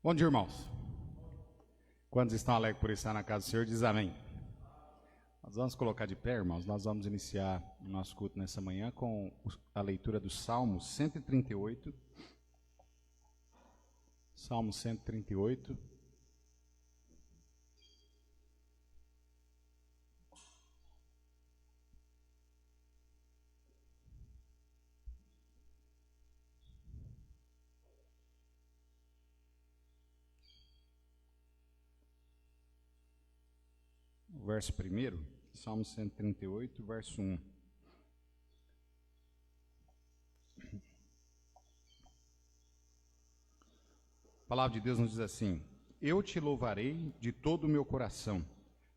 Bom dia, irmãos. Quantos estão alegres por estar na casa do Senhor, diz amém. Nós vamos colocar de pé, irmãos. Nós vamos iniciar o nosso culto nessa manhã com a leitura do Salmo 138. Salmo 138. Verso 1, Salmo 138, verso 1. A palavra de Deus nos diz assim: Eu te louvarei de todo o meu coração,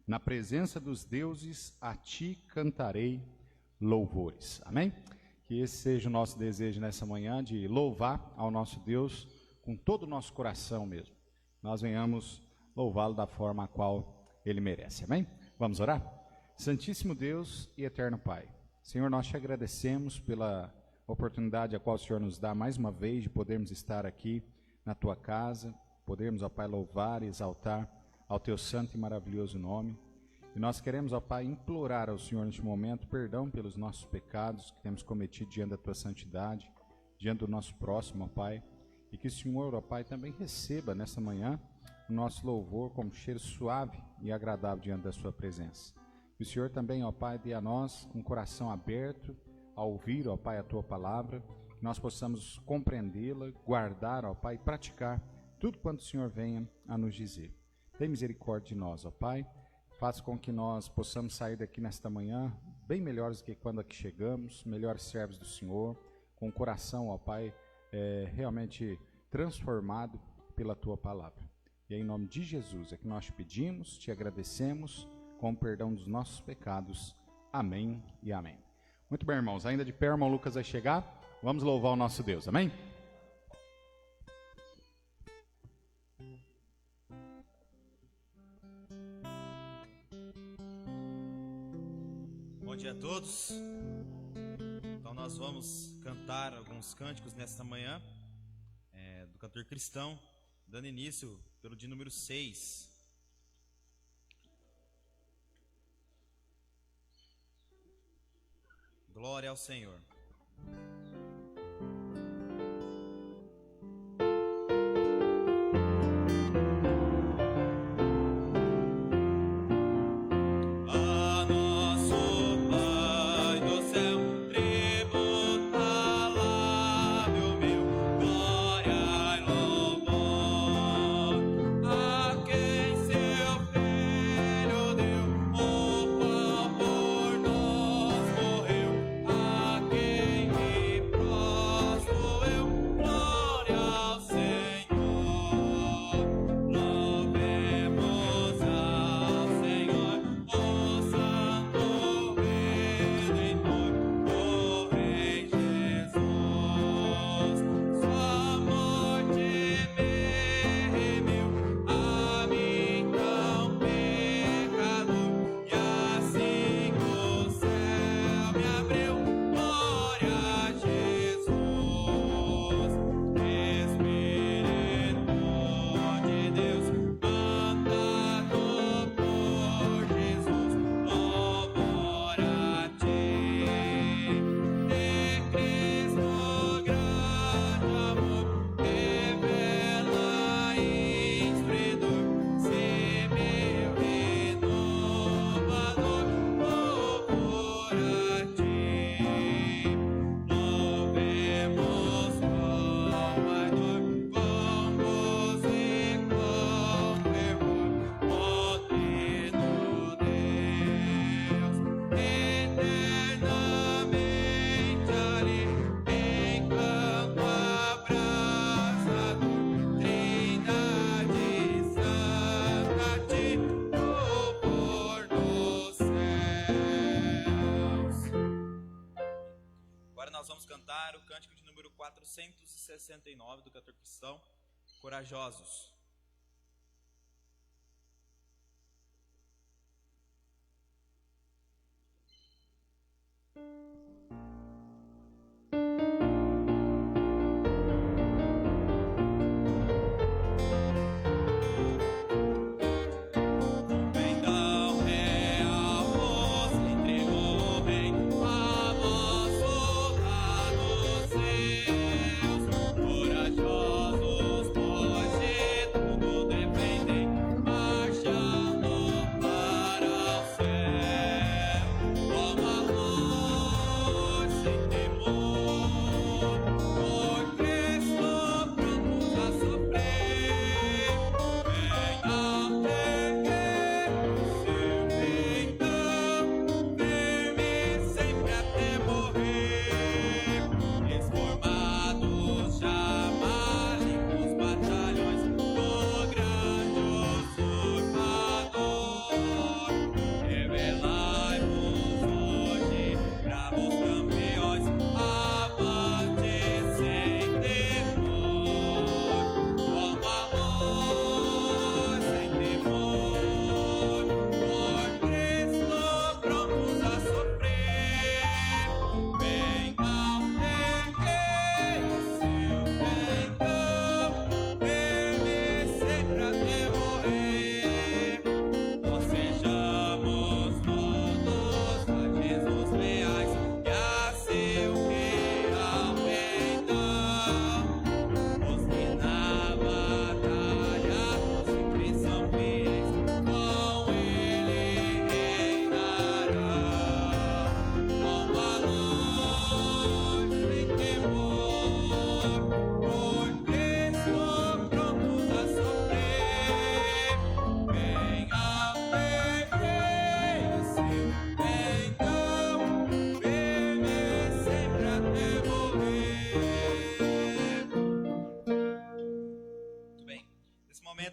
na presença dos deuses a ti cantarei louvores. Amém? Que esse seja o nosso desejo nessa manhã, de louvar ao nosso Deus com todo o nosso coração mesmo. Nós venhamos louvá-lo da forma a qual Ele merece. Amém? Vamos orar? Santíssimo Deus e eterno Pai, Senhor, nós te agradecemos pela oportunidade a qual o Senhor nos dá mais uma vez de podermos estar aqui na tua casa, podermos, ó Pai, louvar e exaltar ao teu santo e maravilhoso nome. E nós queremos, ó Pai, implorar ao Senhor neste momento perdão pelos nossos pecados que temos cometido diante da tua santidade, diante do nosso próximo, ó Pai, e que o Senhor, ó Pai, também receba nessa manhã o nosso louvor como cheiro suave e agradável diante da sua presença. Que o Senhor também, ó Pai, dê a nós um coração aberto a ouvir, ó Pai, a tua palavra, que nós possamos compreendê-la, guardar, ó Pai, e praticar tudo quanto o Senhor venha a nos dizer. Tem misericórdia de nós, ó Pai, faça com que nós possamos sair daqui nesta manhã bem melhores do que quando aqui chegamos, melhores servos do Senhor, com o coração, ó Pai, realmente transformado pela tua palavra. E é em nome de Jesus é que nós te pedimos, te agradecemos, com o perdão dos nossos pecados. Amém e amém. Muito bem, irmãos. Ainda de pé, o irmão Lucas vai chegar. Vamos louvar o nosso Deus. Amém? Bom dia a todos. Então nós vamos cantar alguns cânticos nesta manhã, do cantor cristão, dando início pelo de número 6. Glória ao Senhor. Quem me 469 do Cantor Cristão, Corajosos.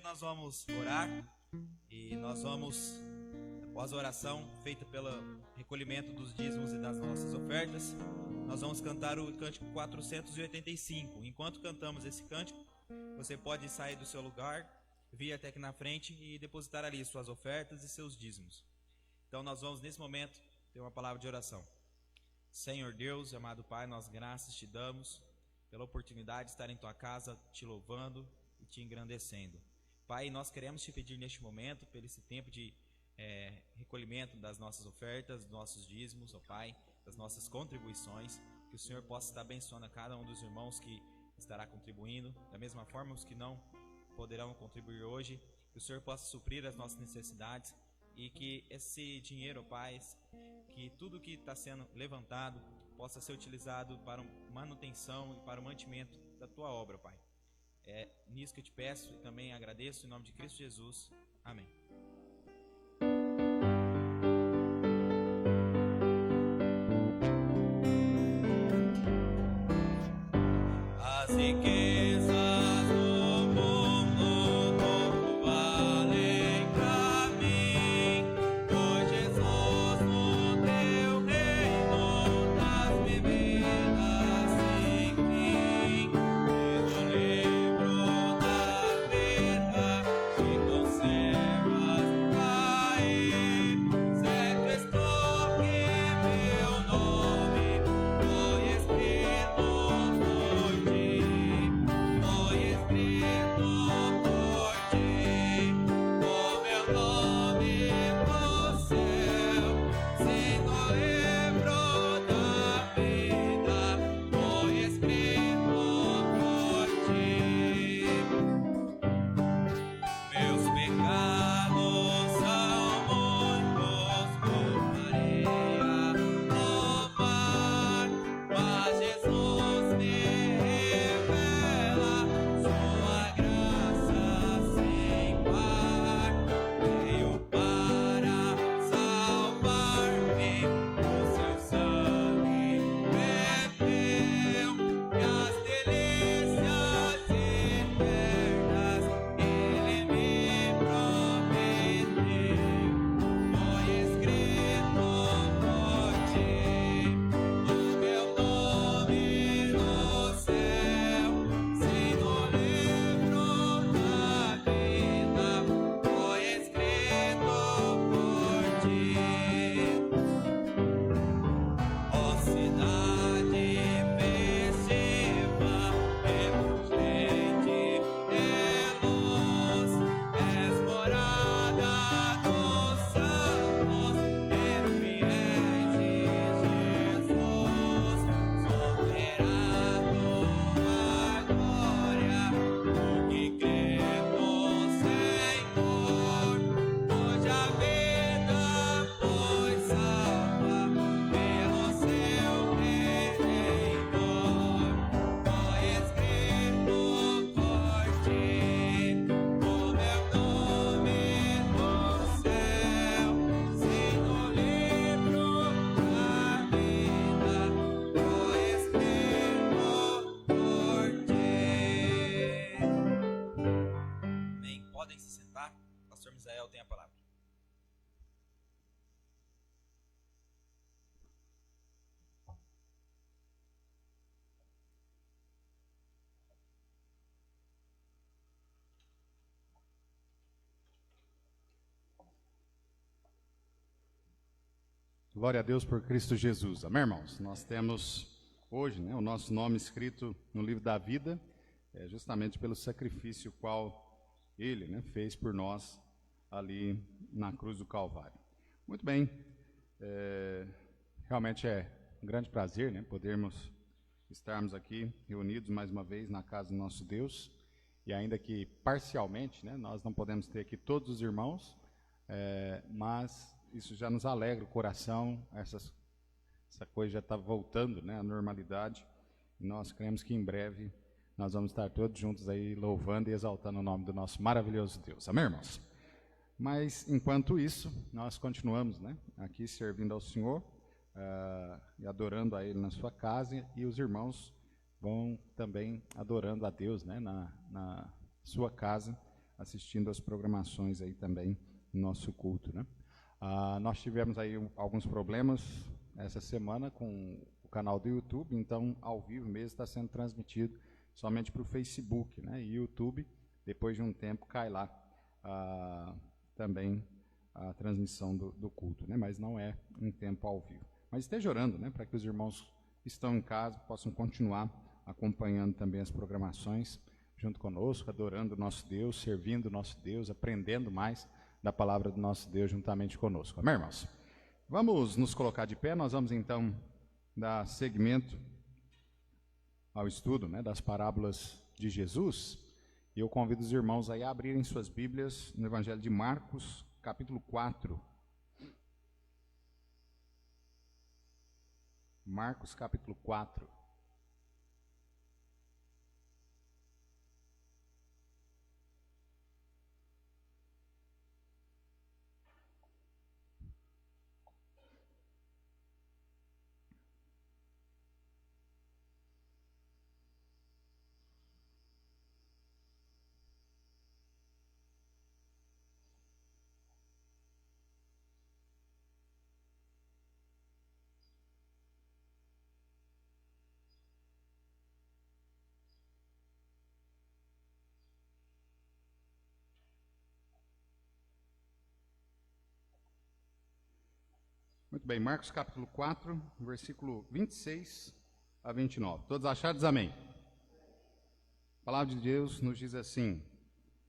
Nós vamos orar e nós vamos, após a oração feita pelo recolhimento dos dízimos e das nossas ofertas, nós vamos cantar o cântico 485. Enquanto cantamos esse cântico, você pode sair do seu lugar, vir até aqui na frente e depositar ali suas ofertas e seus dízimos. Então nós vamos nesse momento ter uma palavra de oração. Senhor Deus, amado Pai, nós graças te damos pela oportunidade de estar em tua casa te louvando e te engrandecendo. Pai, nós queremos te pedir neste momento, por esse tempo de recolhimento das nossas ofertas, dos nossos dízimos, ó Pai, das nossas contribuições, que o Senhor possa estar abençoando a cada um dos irmãos que estará contribuindo, da mesma forma os que não poderão contribuir hoje, que o Senhor possa suprir as nossas necessidades e que esse dinheiro, ó Pai, que tudo que está sendo levantado possa ser utilizado para manutenção e para o mantimento da tua obra, Pai. É nisso que eu te peço e também agradeço em nome de Cristo Jesus. Amém. As riquezas do mundo pouco valem pra mim, pois Jesus no teu reino das bebidas sem fim, do livro da vida te conservas cair, certo estou que meu nome foi escrito por ti. podem se sentar. O pastor Misael tem a palavra. Glória a Deus por Cristo Jesus. Amém, irmãos? Nós temos hoje, o nosso nome escrito no livro da vida, justamente pelo sacrifício qual Ele, fez por nós ali na cruz do Calvário. Muito bem, realmente é um grande prazer, podermos estarmos aqui reunidos mais uma vez na casa do nosso Deus, e ainda que parcialmente, nós não podemos ter aqui todos os irmãos, mas isso já nos alegra o coração, essa coisa já está voltando, à normalidade, e nós cremos que em breve nós vamos estar todos juntos aí louvando e exaltando o nome do nosso maravilhoso Deus. Amém, irmãos? Mas, enquanto isso, nós continuamos, aqui servindo ao Senhor e adorando a Ele na sua casa, e os irmãos vão também adorando a Deus, na sua casa, assistindo as programações aí também no nosso culto, nós tivemos aí alguns problemas essa semana com o canal do YouTube, então ao vivo mesmo está sendo transmitido somente para o Facebook, e YouTube, depois de um tempo, cai lá também a transmissão do culto, mas não é em tempo ao vivo. Mas esteja orando, para que os irmãos que estão em casa possam continuar acompanhando também as programações junto conosco, adorando o nosso Deus, servindo o nosso Deus, aprendendo mais da palavra do nosso Deus juntamente conosco. Amém, irmãos? Vamos nos colocar de pé, nós vamos então dar seguimento ao estudo, das parábolas de Jesus, e eu convido os irmãos aí a abrirem suas Bíblias no Evangelho de Marcos, capítulo 4. Marcos, capítulo 4. Muito bem, Marcos capítulo 4, versículo 26 a 29. Todos achados? Amém. A palavra de Deus nos diz assim: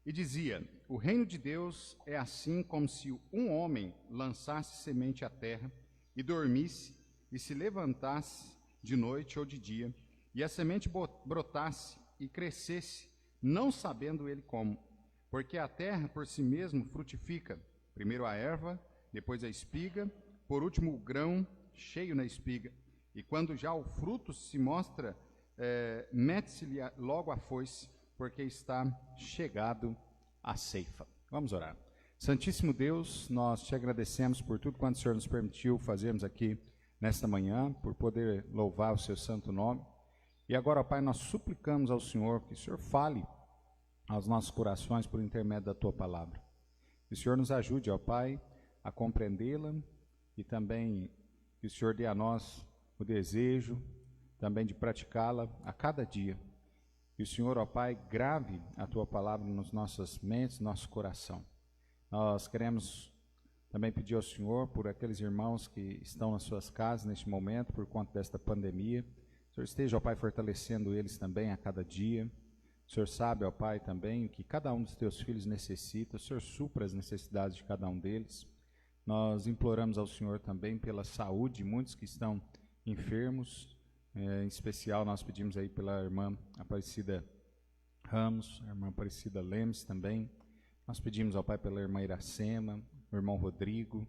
E dizia, o reino de Deus é assim como se um homem lançasse semente à terra, e dormisse, e se levantasse de noite ou de dia, e a semente brotasse e crescesse, não sabendo ele como. Porque a terra por si mesmo frutifica, primeiro a erva, depois a espiga, por último, o grão cheio na espiga. E quando já o fruto se mostra, mete-se-lhe logo a foice, porque está chegado a ceifa. Vamos orar. Santíssimo Deus, nós te agradecemos por tudo quanto o Senhor nos permitiu fazermos aqui nesta manhã, por poder louvar o seu santo nome. E agora, ó Pai, nós suplicamos ao Senhor que o Senhor fale aos nossos corações por intermédio da tua palavra. Que o Senhor nos ajude, ó Pai, a compreendê-la, e também que o Senhor dê a nós o desejo também de praticá-la a cada dia. Que o Senhor, ó Pai, grave a Tua palavra nas nossas mentes, no nosso coração. Nós queremos também pedir ao Senhor por aqueles irmãos que estão nas suas casas neste momento, por conta desta pandemia. O Senhor esteja, ó Pai, fortalecendo eles também a cada dia. O Senhor sabe, ó Pai, também o que cada um dos Teus filhos necessita. O Senhor supra as necessidades de cada um deles. Nós imploramos ao Senhor também pela saúde de muitos que estão enfermos, em especial nós pedimos aí pela irmã Aparecida Ramos, a irmã Aparecida Lemes também. Nós pedimos ao Pai pela irmã Iracema, o irmão Rodrigo,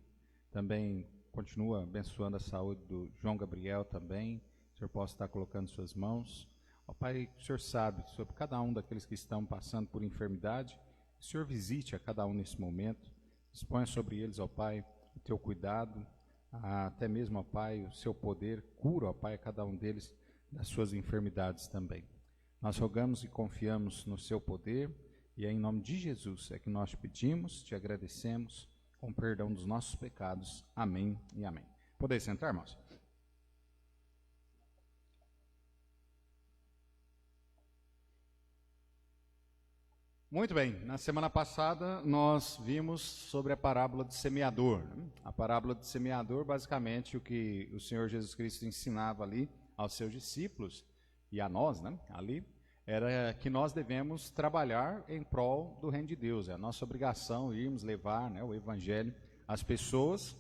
também continua abençoando a saúde do João Gabriel também. O Senhor possa estar colocando suas mãos. Ó Pai, o Senhor sabe sobre cada um daqueles que estão passando por enfermidade. O Senhor visite a cada um nesse momento. Exponha sobre eles, ó Pai, o teu cuidado, até mesmo, ó Pai, o seu poder. Cura, ó Pai, a cada um deles das suas enfermidades também. Nós rogamos e confiamos no seu poder E é em nome de Jesus é que nós te pedimos, te agradecemos, com perdão dos nossos pecados. Amém e amém. Podeis sentar, irmãos? Muito bem, na semana passada nós vimos sobre a parábola do semeador, né? A parábola do semeador, basicamente o que o Senhor Jesus Cristo ensinava ali aos seus discípulos e a nós, né, ali, era que nós devemos trabalhar em prol do reino de Deus. É a nossa obrigação irmos levar, né, o evangelho às pessoas,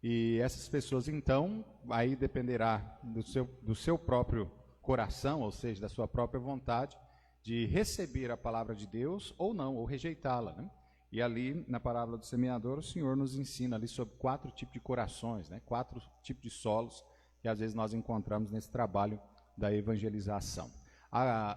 e essas pessoas então, aí dependerá do seu próprio coração, ou seja, da sua própria vontade, de receber a palavra de Deus ou não, ou rejeitá-la, né? E ali, na parábola do semeador, o Senhor nos ensina ali sobre 4 tipos de corações, né? 4 tipos de solos que às vezes nós encontramos nesse trabalho da evangelização.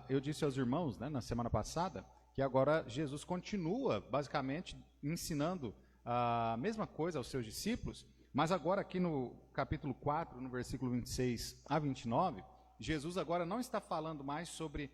Eu disse aos irmãos, né, na semana passada, que agora Jesus continua, basicamente, ensinando a mesma coisa aos seus discípulos, mas agora aqui no capítulo 4, no versículo 26 a 29, Jesus agora não está falando mais sobre...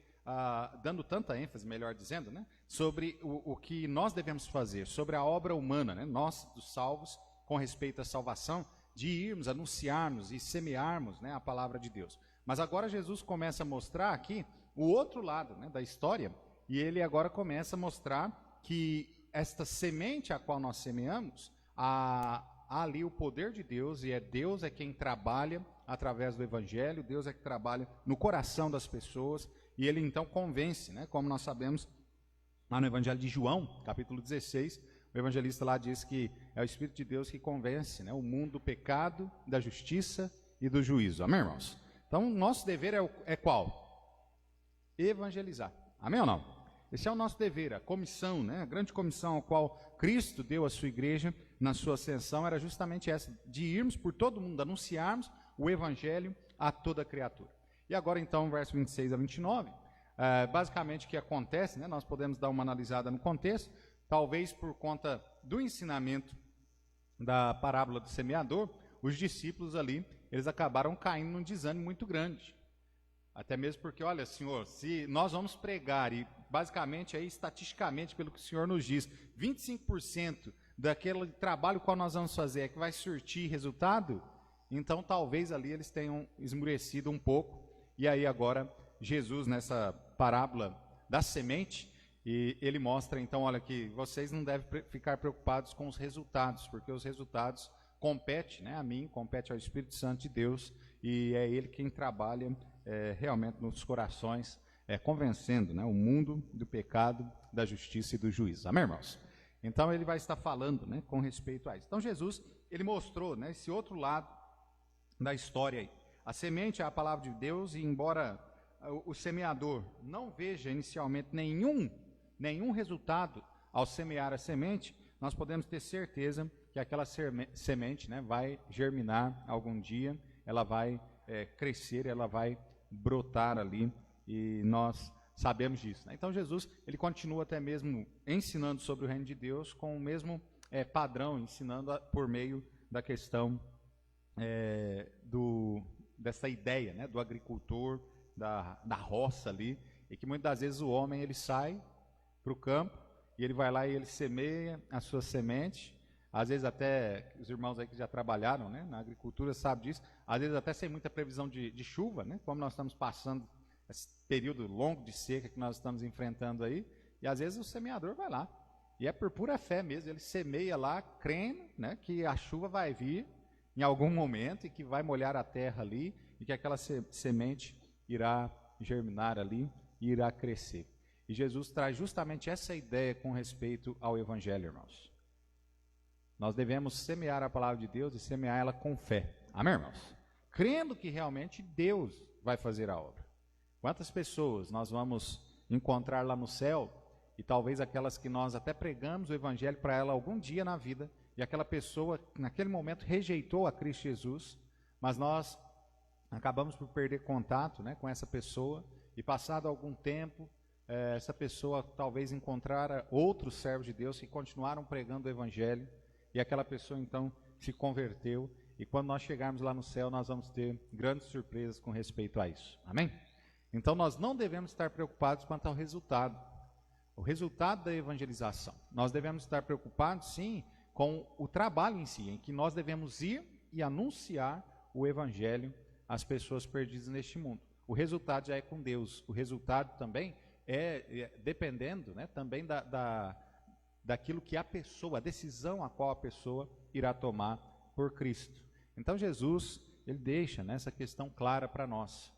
dando tanta ênfase, melhor dizendo, né, sobre o que nós devemos fazer, sobre a obra humana, né, nós, dos salvos, com respeito à salvação, de irmos, anunciarmos e semearmos, né, a palavra de Deus. Mas agora Jesus começa a mostrar aqui o outro lado, né, da história, e ele agora começa a mostrar que esta semente a qual nós semeamos, há ali o poder de Deus, e Deus é quem trabalha através do evangelho, Deus é que trabalha no coração das pessoas. E ele então convence, né, como nós sabemos, lá no Evangelho de João, capítulo 16, o evangelista lá diz que é o Espírito de Deus que convence, né, o mundo do pecado, da justiça e do juízo. Amém, irmãos? Então, nosso dever é qual? Evangelizar. Amém ou não? Esse é o nosso dever, a comissão, né, a grande comissão a qual Cristo deu à sua igreja na sua ascensão era justamente essa, de irmos por todo mundo, anunciarmos o Evangelho a toda criatura. E agora, então, verso 26 a 29, basicamente o que acontece, né, nós podemos dar uma analisada no contexto, talvez por conta do ensinamento da parábola do semeador, os discípulos ali, eles acabaram caindo num desânimo muito grande. Até mesmo porque, olha, Senhor, se nós vamos pregar, e basicamente, aí, estatisticamente, pelo que o Senhor nos diz, 25% daquele trabalho qual nós vamos fazer é que vai surtir resultado, então talvez ali eles tenham esmurecido um pouco. E aí agora, Jesus, nessa parábola da semente, e ele mostra então, olha, que vocês não devem ficar preocupados com os resultados, porque os resultados competem, né, a mim, competem ao Espírito Santo de Deus, e é ele quem trabalha realmente nos corações, convencendo, né, o mundo do pecado, da justiça e do juízo. Amém, irmãos? Então ele vai estar falando, né, com respeito a isso. Então Jesus, ele mostrou, né, esse outro lado da história aí. A semente é a palavra de Deus, e embora o semeador não veja inicialmente nenhum resultado ao semear a semente, nós podemos ter certeza que aquela semente, né, vai germinar algum dia, ela vai crescer, ela vai brotar ali, e nós sabemos disso, né? Então Jesus, ele continua até mesmo ensinando sobre o reino de Deus com o mesmo padrão, ensinando por meio da questão dessa ideia, né, do agricultor, da roça ali, e que muitas das vezes o homem, ele sai para o campo, e ele vai lá e ele semeia a sua semente, às vezes até, os irmãos aí que já trabalharam, né, na agricultura sabem disso, às vezes até sem muita previsão de chuva, né, como nós estamos passando esse período longo de seca que nós estamos enfrentando aí, e às vezes o semeador vai lá, e é por pura fé mesmo, ele semeia lá, crendo, né, que a chuva vai vir em algum momento, e que vai molhar a terra ali, e que aquela semente irá germinar ali, e irá crescer. E Jesus traz justamente essa ideia com respeito ao Evangelho, irmãos. Nós devemos semear a palavra de Deus e semear ela com fé. Amém, irmãos? Crendo que realmente Deus vai fazer a obra. Quantas pessoas nós vamos encontrar lá no céu, e talvez aquelas que nós até pregamos o Evangelho para ela algum dia na vida, e aquela pessoa, naquele momento, rejeitou a Cristo Jesus, mas nós acabamos por perder contato, né, com essa pessoa, e passado algum tempo, essa pessoa talvez encontrara outros servos de Deus que continuaram pregando o Evangelho, e aquela pessoa então se converteu, e quando nós chegarmos lá no céu, nós vamos ter grandes surpresas com respeito a isso. Amém? Então nós não devemos estar preocupados quanto ao resultado, o resultado da evangelização. Nós devemos estar preocupados, sim, com o trabalho em si, em que nós devemos ir e anunciar o evangelho às pessoas perdidas neste mundo. O resultado já é com Deus. O resultado também é dependendo, né, também daquilo que a pessoa, a decisão a qual a pessoa irá tomar por Cristo. Então Jesus, ele deixa, né, essa questão clara para nós.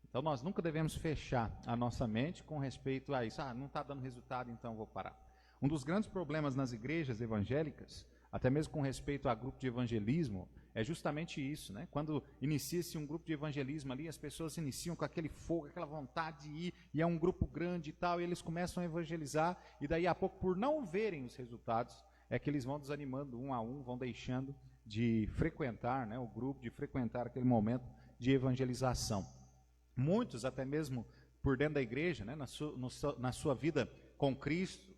Então nós nunca devemos fechar a nossa mente com respeito a isso. Não está dando resultado, então vou parar. Um dos grandes problemas nas igrejas evangélicas, até mesmo com respeito a grupo de evangelismo, é justamente isso, né? Quando inicia-se um grupo de evangelismo ali, as pessoas iniciam com aquele fogo, aquela vontade de ir, e é um grupo grande e tal, e eles começam a evangelizar, e daí a pouco, por não verem os resultados, é que eles vão desanimando um a um, vão deixando de frequentar, né, o grupo, de frequentar aquele momento de evangelização. Muitos, até mesmo por dentro da igreja, né, na sua vida com Cristo,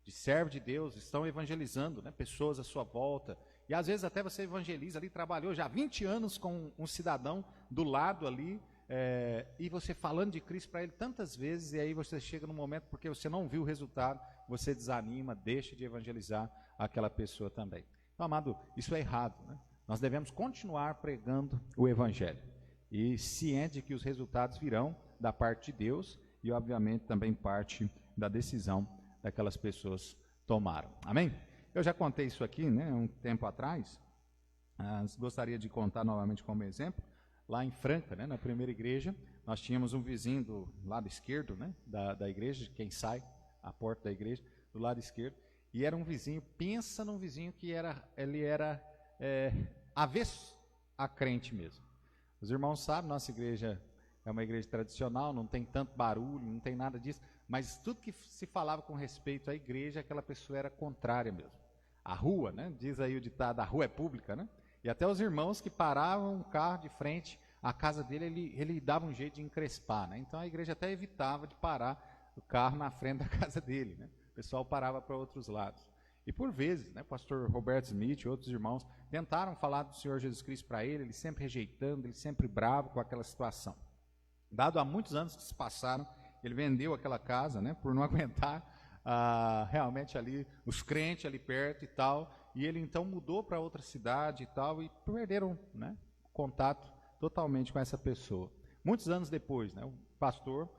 de servo de Deus, estão evangelizando, né, pessoas à sua volta. E às vezes até você evangeliza ali, trabalhou já 20 anos com um cidadão do lado ali, e você falando de Cristo para ele tantas vezes, e aí você chega num momento, porque você não viu o resultado, você desanima, deixa de evangelizar aquela pessoa também. Então, amado, isso é errado, né? Nós devemos continuar pregando o evangelho, e ciente de que os resultados virão da parte de Deus, e obviamente também parte da decisão daquelas pessoas tomaram. Amém? Eu já contei isso aqui, né, um tempo atrás, gostaria de contar novamente como exemplo. Lá em Franca, né, na primeira igreja, nós tínhamos um vizinho do lado esquerdo, né, da igreja, quem sai, a porta da igreja, do lado esquerdo, e era um vizinho, pensa num vizinho que ele era avesso a crente mesmo. Os irmãos sabem, nossa igreja é uma igreja tradicional, não tem tanto barulho, não tem nada disso, mas tudo que se falava com respeito à igreja, aquela pessoa era contrária mesmo. A rua, né, diz aí o ditado, a rua é pública, né? E até os irmãos que paravam um carro de frente à casa dele, ele dava um jeito de encrespar, né? Então a igreja até evitava de parar o carro na frente da casa dele, né? O pessoal parava para outros lados. E por vezes, né, o pastor Roberto Smith e outros irmãos tentaram falar do Senhor Jesus Cristo para ele sempre rejeitando, ele sempre bravo com aquela situação. Dado há muitos anos que se passaram, ele vendeu aquela casa, né, por não aguentar realmente ali os crentes ali perto e tal, e ele então mudou para outra cidade e tal, e perderam, né, contato totalmente com essa pessoa. Muitos anos depois, né, o pastor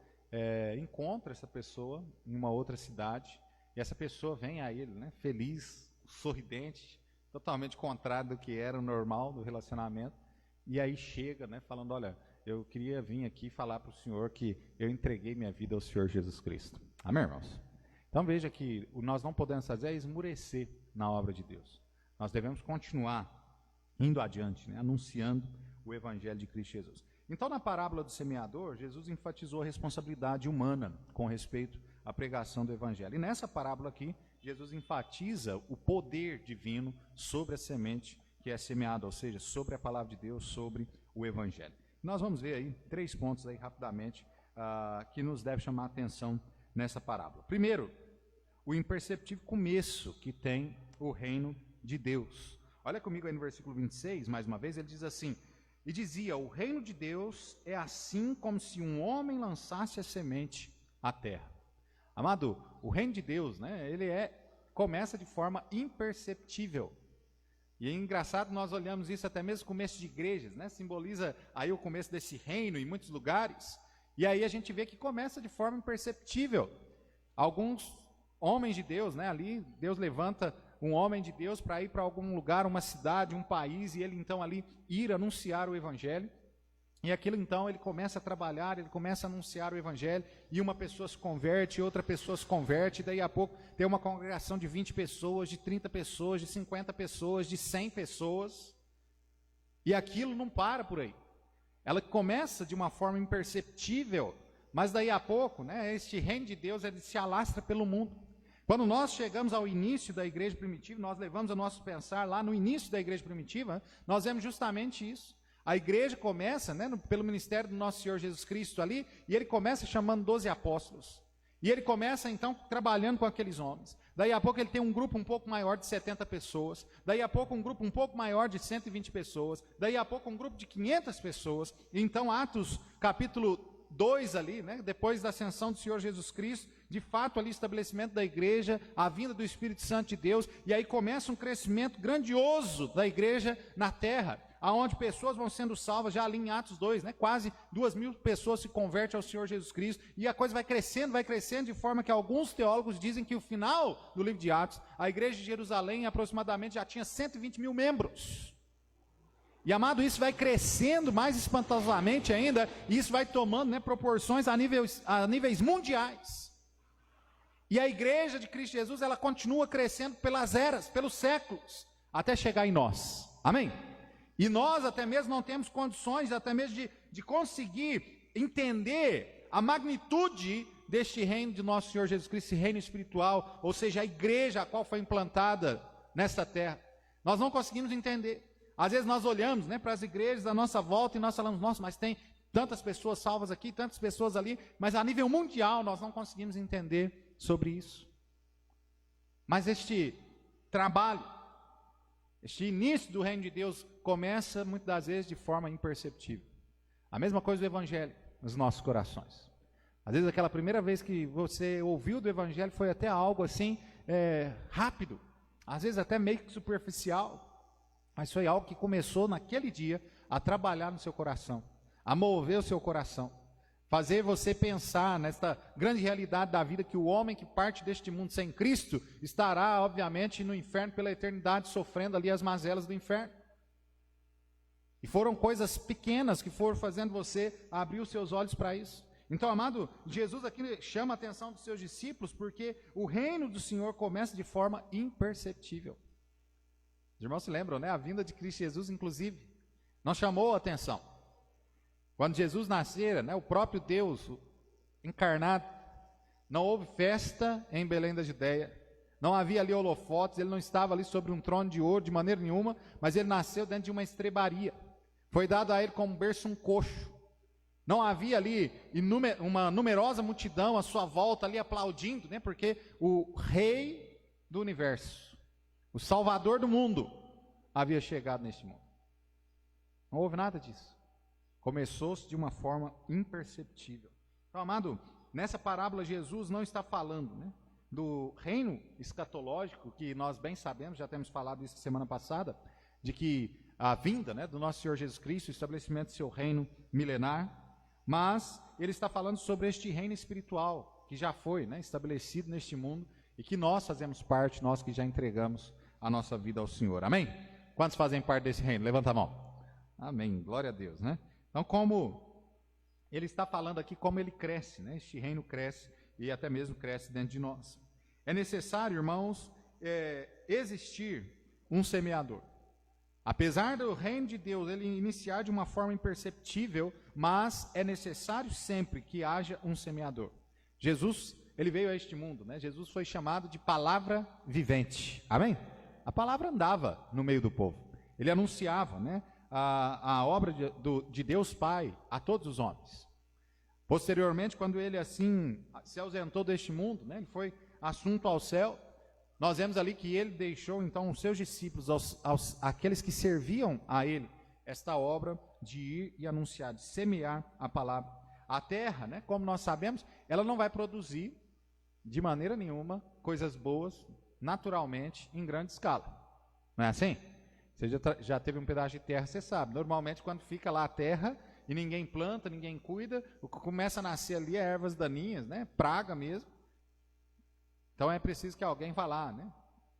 encontra essa pessoa em uma outra cidade, e essa pessoa vem a ele, né, feliz, sorridente, totalmente contrário do que era o normal do relacionamento, e aí chega, né, falando, olha, eu queria vir aqui falar para o senhor que eu entreguei minha vida ao Senhor Jesus Cristo. Amém, irmãos? Então veja que nós não podemos fazer é esmurecer na obra de Deus. Nós devemos continuar indo adiante, né, anunciando o evangelho de Cristo Jesus. Então na parábola do semeador, Jesus enfatizou a responsabilidade humana com respeito à pregação do evangelho. E nessa parábola aqui, Jesus enfatiza o poder divino sobre a semente que é semeada, ou seja, sobre a palavra de Deus, sobre o evangelho. Nós vamos ver aí 3 pontos aí rapidamente que nos deve chamar a atenção nessa parábola. Primeiro, o imperceptível começo que tem o reino de Deus. Olha comigo aí no versículo 26, mais uma vez, ele diz assim, e dizia, o reino de Deus é assim como se um homem lançasse a semente à terra. Amado, o reino de Deus, né, ele começa de forma imperceptível. E é engraçado, nós olhamos isso até mesmo no começo de igrejas, né? Simboliza aí o começo desse reino em muitos lugares, e aí a gente vê que começa de forma imperceptível. Alguns homens de Deus, né? Ali Deus levanta um homem de Deus para ir para algum lugar, uma cidade, um país, e ele então ali ir anunciar o evangelho. E aquilo então, ele começa a trabalhar, ele começa a anunciar o evangelho, e uma pessoa se converte, outra pessoa se converte, e daí a pouco tem uma congregação de 20 pessoas, de 30 pessoas, de 50 pessoas, de 100 pessoas, e aquilo não para por aí. Ela começa de uma forma imperceptível, mas daí a pouco, né, este reino de Deus, ele se alastra pelo mundo. Quando nós chegamos ao início da igreja primitiva, nós levamos o nosso pensar lá no início da igreja primitiva, nós vemos justamente isso. A igreja começa, né, pelo ministério do nosso Senhor Jesus Cristo ali, e ele começa chamando 12 apóstolos. E ele começa então trabalhando com aqueles homens. Daí a pouco ele tem um grupo um pouco maior de 70 pessoas. Daí a pouco um grupo um pouco maior de 120 pessoas. Daí a pouco um grupo de 500 pessoas. E então Atos capítulo 2 ali, né, depois da ascensão do Senhor Jesus Cristo, de fato ali estabelecimento da igreja, a vinda do Espírito Santo de Deus, e aí começa um crescimento grandioso da igreja na terra, aonde pessoas vão sendo salvas, já ali em Atos 2, né, quase 2.000 pessoas se convertem ao Senhor Jesus Cristo, e a coisa vai crescendo, de forma que alguns teólogos dizem que o final do livro de Atos, a igreja de Jerusalém aproximadamente já tinha 120.000 membros. E, amado, isso vai crescendo mais espantosamente ainda, e isso vai tomando, né, proporções a níveis mundiais. E a igreja de Cristo Jesus, ela continua crescendo pelas eras, pelos séculos, até chegar em nós. Amém? E nós até mesmo não temos condições, até mesmo de conseguir entender a magnitude deste reino de nosso Senhor Jesus Cristo, esse reino espiritual, ou seja, a igreja a qual foi implantada nesta terra. Nós não conseguimos entender. Às vezes nós olhamos, né, para as igrejas à nossa volta e nós falamos, nossa, mas tem tantas pessoas salvas aqui, tantas pessoas ali, mas a nível mundial nós não conseguimos entender sobre isso. Mas este trabalho, este início do reino de Deus começa muitas das vezes de forma imperceptível. A mesma coisa do evangelho nos nossos corações. Às vezes aquela primeira vez que você ouviu do evangelho foi até algo assim, rápido, às vezes até meio que superficial, mas foi algo que começou naquele dia a trabalhar no seu coração, a mover o seu coração, fazer você pensar nesta grande realidade da vida, que o homem que parte deste mundo sem Cristo estará, obviamente, no inferno pela eternidade, sofrendo ali as mazelas do inferno. E foram coisas pequenas que foram fazendo você abrir os seus olhos para isso. Então, amado, Jesus aqui chama a atenção dos seus discípulos, porque o reino do Senhor começa de forma imperceptível. Os irmãos se lembram, né? A vinda de Cristo Jesus, inclusive, não chamou a atenção. Quando Jesus nascera, né, o próprio Deus encarnado, não houve festa em Belém da Judeia, não havia ali holofotes, ele não estava ali sobre um trono de ouro de maneira nenhuma, mas ele nasceu dentro de uma estrebaria. Foi dado a ele como berço um coxo. Não havia ali uma numerosa multidão à sua volta ali aplaudindo, né, porque o rei do universo, o Salvador do mundo, havia chegado neste mundo. Não houve nada disso. Começou-se de uma forma imperceptível. Então, amado, nessa parábola Jesus não está falando, né, do reino escatológico, que nós bem sabemos, já temos falado isso semana passada, de que a vinda, né, do nosso Senhor Jesus Cristo, o estabelecimento do seu reino milenar, mas ele está falando sobre este reino espiritual, que já foi, né, estabelecido neste mundo, e que nós fazemos parte, nós que já entregamos a nossa vida ao Senhor. Amém? Quantos fazem parte desse reino? Levanta a mão. Amém. Glória a Deus, né? Então, como ele está falando aqui, como ele cresce, né? Este reino cresce e até mesmo cresce dentro de nós. É necessário, irmãos, existir um semeador. Apesar do reino de Deus ele iniciar de uma forma imperceptível, mas é necessário sempre que haja um semeador. Jesus, ele veio a este mundo, né? Jesus foi chamado de palavra vivente. Amém? A palavra andava no meio do povo. Ele anunciava, né, a obra de Deus Pai a todos os homens. Posteriormente, quando ele assim se ausentou deste mundo, né, ele foi assunto ao céu, nós vemos ali que ele deixou então os seus discípulos, aqueles que serviam a ele, esta obra de ir e anunciar, de semear a palavra. A terra, né, como nós sabemos, ela não vai produzir de maneira nenhuma coisas boas naturalmente em grande escala. Não é assim? Você já teve um pedaço de terra, você sabe. Normalmente quando fica lá a terra e ninguém planta, ninguém cuida, o que começa a nascer ali é ervas daninhas, né? Praga mesmo. Então é preciso que alguém vá lá, né,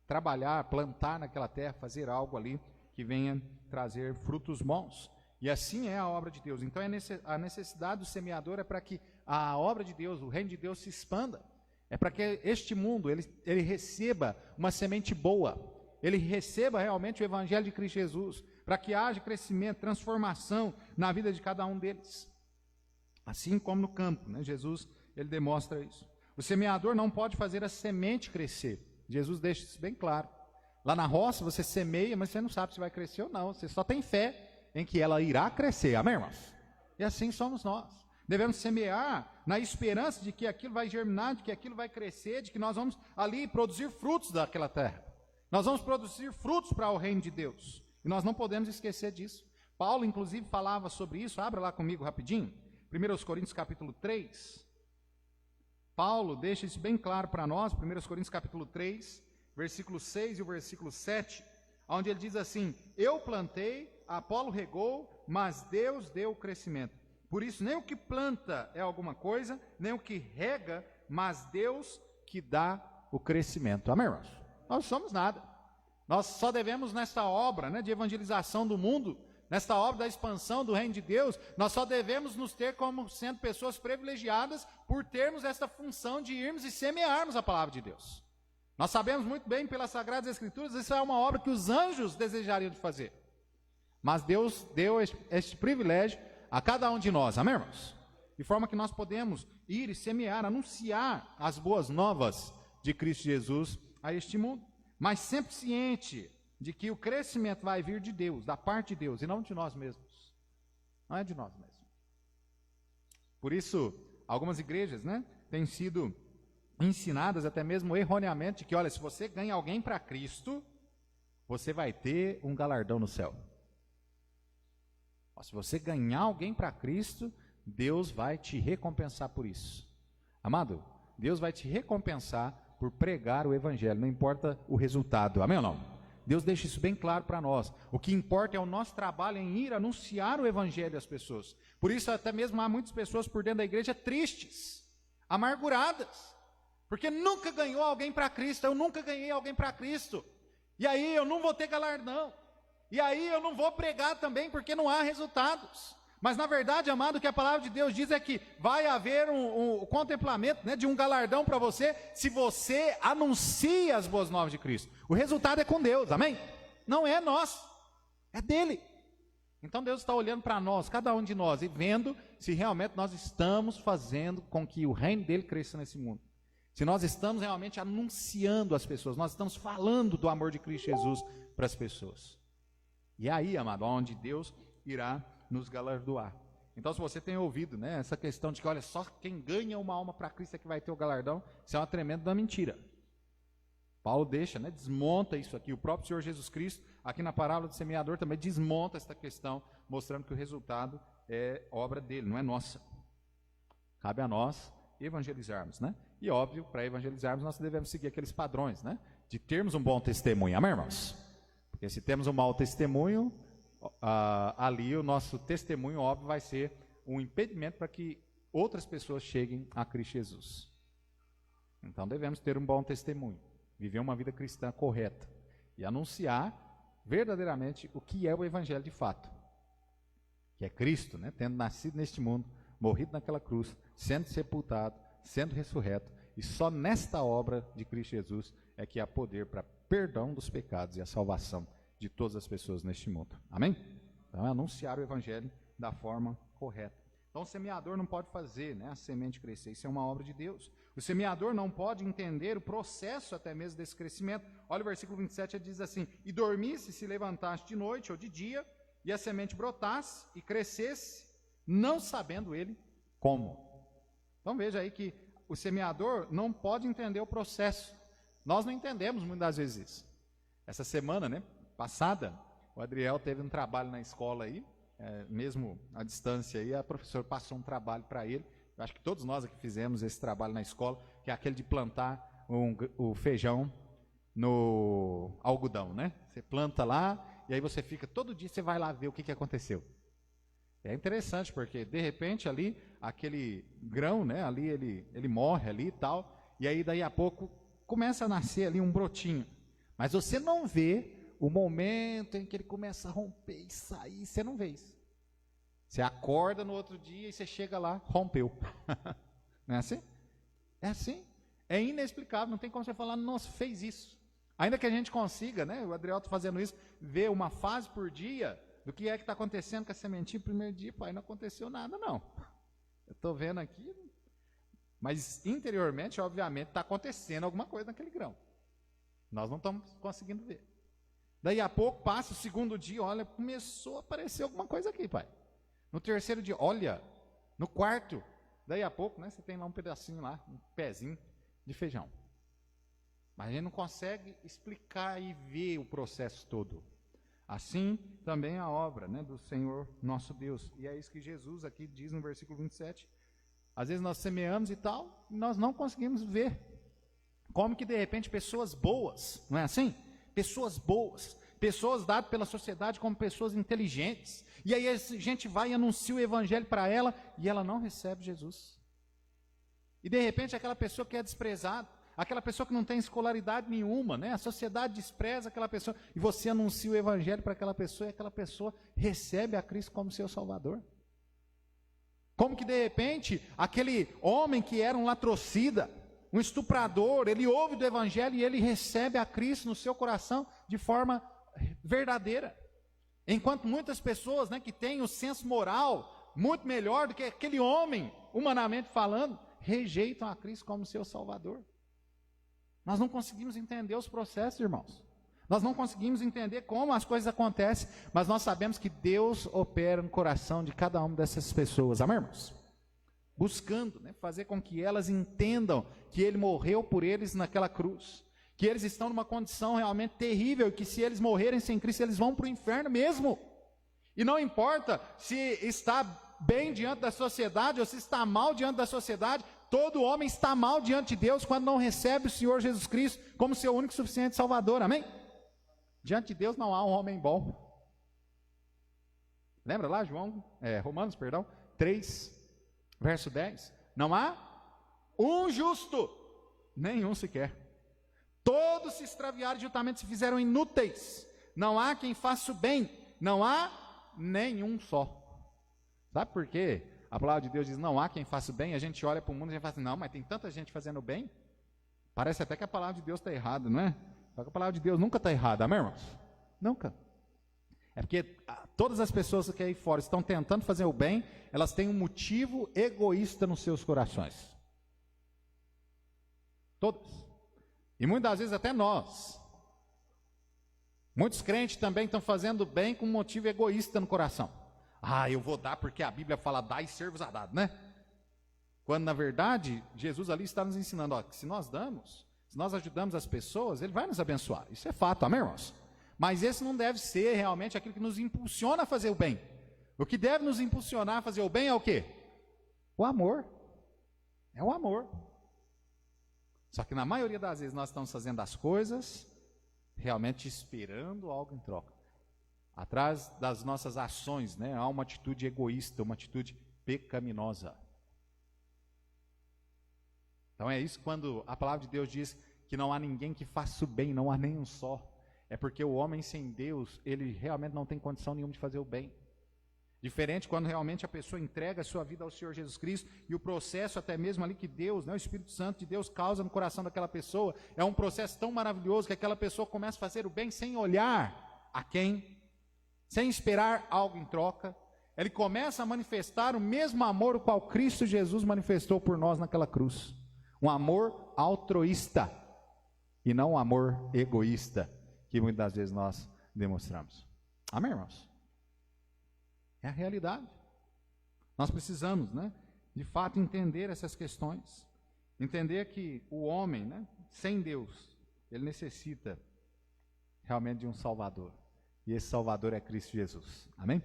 trabalhar, plantar naquela terra, fazer algo ali que venha trazer frutos bons. E assim é a obra de Deus. Então a necessidade do semeador é para que a obra de Deus, o reino de Deus se expanda. É para que este mundo ele receba uma semente boa, ele receba realmente o evangelho de Cristo Jesus, para que haja crescimento, transformação na vida de cada um deles. Assim como no campo, né? Jesus ele demonstra isso. O semeador não pode fazer a semente crescer. Jesus deixa isso bem claro. Lá na roça você semeia, mas você não sabe se vai crescer ou não. Você só tem fé em que ela irá crescer. Amém, irmãos? E assim somos nós. Devemos semear na esperança de que aquilo vai germinar, de que aquilo vai crescer, de que nós vamos ali produzir frutos daquela terra. Nós vamos produzir frutos para o reino de Deus. E nós não podemos esquecer disso. Paulo, inclusive, falava sobre isso. Abra lá comigo rapidinho. 1 Coríntios capítulo 3, Paulo deixa isso bem claro para nós, 1 Coríntios capítulo 3, versículo 6 e o versículo 7, onde ele diz assim: eu plantei, Apolo regou, mas Deus deu o crescimento. Por isso, nem o que planta é alguma coisa, nem o que rega, mas Deus que dá o crescimento. Amém, irmãos? Nós não somos nada. Nós só devemos nesta obra, né, de evangelização do mundo, nesta obra da expansão do reino de Deus, nós só devemos nos ter como sendo pessoas privilegiadas por termos esta função de irmos e semearmos a palavra de Deus. Nós sabemos muito bem pelas Sagradas Escrituras, isso é uma obra que os anjos desejariam de fazer. Mas Deus deu este privilégio a cada um de nós, amém, irmãos? De forma que nós podemos ir e semear, anunciar as boas novas de Cristo Jesus a este mundo, mas sempre ciente de que o crescimento vai vir de Deus, da parte de Deus, e não de nós mesmos. Não é de nós mesmos. Por isso, algumas igrejas, né, têm sido ensinadas, até mesmo erroneamente, que, olha, se você ganha alguém para Cristo, você vai ter um galardão no céu. Se você ganhar alguém para Cristo, Deus vai te recompensar por isso. Amado, Deus vai te recompensar por pregar o evangelho, não importa o resultado, amém ou não? Deus deixa isso bem claro para nós. O que importa é o nosso trabalho em ir anunciar o evangelho às pessoas. Por isso até mesmo há muitas pessoas por dentro da igreja tristes, amarguradas, porque nunca ganhou alguém para Cristo. Eu nunca ganhei alguém para Cristo, e aí eu não vou ter galardão, e aí eu não vou pregar também, porque não há resultados. Mas na verdade, amado, o que a palavra de Deus diz é que vai haver um contemplamento, né, de um galardão para você, se você anuncia as boas novas de Cristo. O resultado é com Deus, amém? Não é nosso, é dele. Então Deus está olhando para nós, cada um de nós, e vendo se realmente nós estamos fazendo com que o reino dele cresça nesse mundo. Se nós estamos realmente anunciando às pessoas, nós estamos falando do amor de Cristo Jesus para as pessoas. E é aí, amado, onde Deus irá nos galardoar. Então, se você tem ouvido, né, essa questão de que, olha, só quem ganha uma alma para Cristo é que vai ter o galardão, isso é uma tremenda mentira. Paulo deixa, né, desmonta isso aqui. O próprio Senhor Jesus Cristo, aqui na parábola do semeador, também desmonta essa questão, mostrando que o resultado é obra dele, não é nossa. Cabe a nós evangelizarmos, né? E óbvio, para evangelizarmos, nós devemos seguir aqueles padrões, né, de termos um bom testemunho, amém, irmãos? Porque se temos um mau testemunho, ali o nosso testemunho, óbvio, vai ser um impedimento para que outras pessoas cheguem a Cristo Jesus. Então devemos ter um bom testemunho, viver uma vida cristã correta e anunciar verdadeiramente o que é o evangelho de fato, que é Cristo, né, tendo nascido neste mundo, morrido naquela cruz, sendo sepultado, sendo ressurreto, e só nesta obra de Cristo Jesus é que há poder para perdão dos pecados e a salvação de todas as pessoas neste mundo. Amém? Então é anunciar o evangelho da forma correta. Então o semeador não pode fazer, né, a semente crescer, isso é uma obra de Deus. O semeador não pode entender o processo até mesmo desse crescimento. Olha o versículo 27, ele diz assim: e dormisse, se levantasse de noite ou de dia, e a semente brotasse e crescesse, não sabendo ele como. Então veja aí que o semeador não pode entender o processo. Nós não entendemos muitas vezes isso. Essa semana, né, passada, o Adriel teve um trabalho na escola aí, mesmo à distância aí, a professora passou um trabalho para ele. Eu acho que todos nós aqui fizemos esse trabalho na escola, que é aquele de plantar o feijão no algodão, né? Você planta lá, e aí você fica, todo dia você vai lá ver o que aconteceu. É interessante, porque de repente ali, aquele grão, né, ali ele morre ali e tal, e aí daí a pouco começa a nascer ali um brotinho. Mas você não vê o momento em que ele começa a romper e sair, você não vê isso. Você acorda no outro dia e você chega lá, rompeu. Não é assim? É assim. É inexplicável, não tem como você falar, nossa, fez isso. Ainda que a gente consiga, né, o Adriel está fazendo isso, ver uma fase por dia do que é que está acontecendo com a sementinha. Primeiro dia, pai, não aconteceu nada, não. Eu estou vendo aqui, mas interiormente, obviamente, está acontecendo alguma coisa naquele grão. Nós não estamos conseguindo ver. Daí a pouco passa o segundo dia, olha, começou a aparecer alguma coisa aqui, pai. No terceiro dia, olha, no quarto, daí a pouco, né, você tem lá um pedacinho lá, um pezinho de feijão. Mas a gente não consegue explicar e ver o processo todo. Assim também a obra, né, do Senhor nosso Deus. E é isso que Jesus aqui diz no versículo 27. Às vezes nós semeamos e tal, e nós não conseguimos ver como que de repente pessoas boas, não é assim? Pessoas boas, pessoas dadas pela sociedade como pessoas inteligentes, e aí a gente vai e anuncia o evangelho para ela, e ela não recebe Jesus. E de repente aquela pessoa que é desprezada, aquela pessoa que não tem escolaridade nenhuma, né? A sociedade despreza aquela pessoa, e você anuncia o evangelho para aquela pessoa, e aquela pessoa recebe a Cristo como seu Salvador. Como que de repente, aquele homem que era um latrocida, um estuprador, ele ouve do evangelho e ele recebe a Cristo no seu coração de forma verdadeira. Enquanto muitas pessoas, né, que têm o senso moral muito melhor do que aquele homem, humanamente falando, rejeitam a Cristo como seu Salvador. Nós não conseguimos entender os processos, irmãos. Nós não conseguimos entender como as coisas acontecem, mas nós sabemos que Deus opera no coração de cada uma dessas pessoas, amém, irmãos? Buscando, né, fazer com que elas entendam que Ele morreu por eles naquela cruz, que eles estão numa condição realmente terrível, que se eles morrerem sem Cristo, eles vão para o inferno mesmo. E não importa se está bem diante da sociedade ou se está mal diante da sociedade, todo homem está mal diante de Deus quando não recebe o Senhor Jesus Cristo como seu único e suficiente Salvador, amém? Diante de Deus não há um homem bom. Lembra lá, Romanos 3, verso 10? Não há um justo, nenhum sequer. Todos se extraviaram e juntamente se fizeram inúteis. Não há quem faça o bem, não há nenhum só. Sabe por quê? A palavra de Deus diz, não há quem faça o bem. A gente olha para o mundo e a gente fala assim, não, mas tem tanta gente fazendo o bem. Parece até que a palavra de Deus está errada, não é? Só que a palavra de Deus nunca está errada, amém, irmãos? Nunca. É porque todas as pessoas que aí fora estão tentando fazer o bem, elas têm um motivo egoísta nos seus corações. Todas. E muitas vezes até nós. Muitos crentes também estão fazendo o bem com um motivo egoísta no coração. Ah, eu vou dar porque a Bíblia fala, dá e ser-vos a dado, né? Quando na verdade, Jesus ali está nos ensinando, ó, que se nós damos, se nós ajudamos as pessoas, Ele vai nos abençoar. Isso é fato, amém, irmãos? Mas esse não deve ser realmente aquilo que nos impulsiona a fazer o bem. O que deve nos impulsionar a fazer o bem é o quê? O amor. É o amor. Só que na maioria das vezes nós estamos fazendo as coisas realmente esperando algo em troca. Atrás das nossas ações, né, há uma atitude egoísta, uma atitude pecaminosa. Então é isso quando a palavra de Deus diz que não há ninguém que faça o bem, não há nenhum só. É porque o homem sem Deus, ele realmente não tem condição nenhuma de fazer o bem. Diferente quando realmente a pessoa entrega a sua vida ao Senhor Jesus Cristo e o processo até mesmo ali que Deus, né, o Espírito Santo de Deus causa no coração daquela pessoa, é um processo tão maravilhoso que aquela pessoa começa a fazer o bem sem olhar a quem, sem esperar algo em troca. Ele começa a manifestar o mesmo amor o qual Cristo Jesus manifestou por nós naquela cruz. Um amor altruísta e não um amor egoísta que muitas vezes nós demonstramos. Amém, irmãos? É a realidade. Nós precisamos, né, de fato entender essas questões. Entender que o homem, né, sem Deus, ele necessita realmente de um Salvador. E esse Salvador é Cristo Jesus. Amém?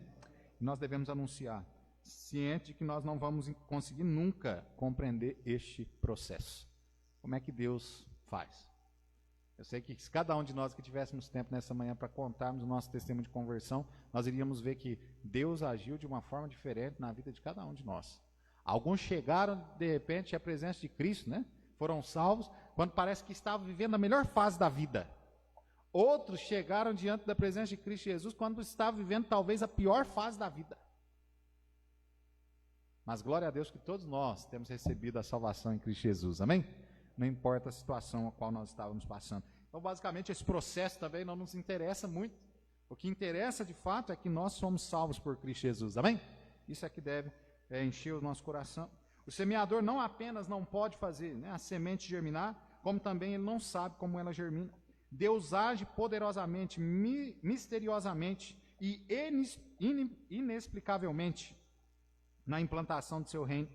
E nós devemos anunciar, ciente de que nós não vamos conseguir nunca compreender este processo. Como é que Deus faz? Eu sei que se cada um de nós que tivéssemos tempo nessa manhã para contarmos o nosso testemunho de conversão, nós iríamos ver que Deus agiu de uma forma diferente na vida de cada um de nós. Alguns chegaram, de repente, à presença de Cristo, né? Foram salvos, quando parece que estavam vivendo a melhor fase da vida. Outros chegaram diante da presença de Cristo Jesus quando estavam vivendo talvez a pior fase da vida. Mas glória a Deus que todos nós temos recebido a salvação em Cristo Jesus, amém? Não importa a situação a qual nós estávamos passando. Então, basicamente, esse processo também não nos interessa muito. O que interessa, de fato, é que nós somos salvos por Cristo Jesus, amém? Isso é que deve encher o nosso coração. O semeador não apenas não pode fazer, né, a semente germinar, como também ele não sabe como ela germina. Deus age poderosamente, misteriosamente e inexplicavelmente na implantação do seu reino.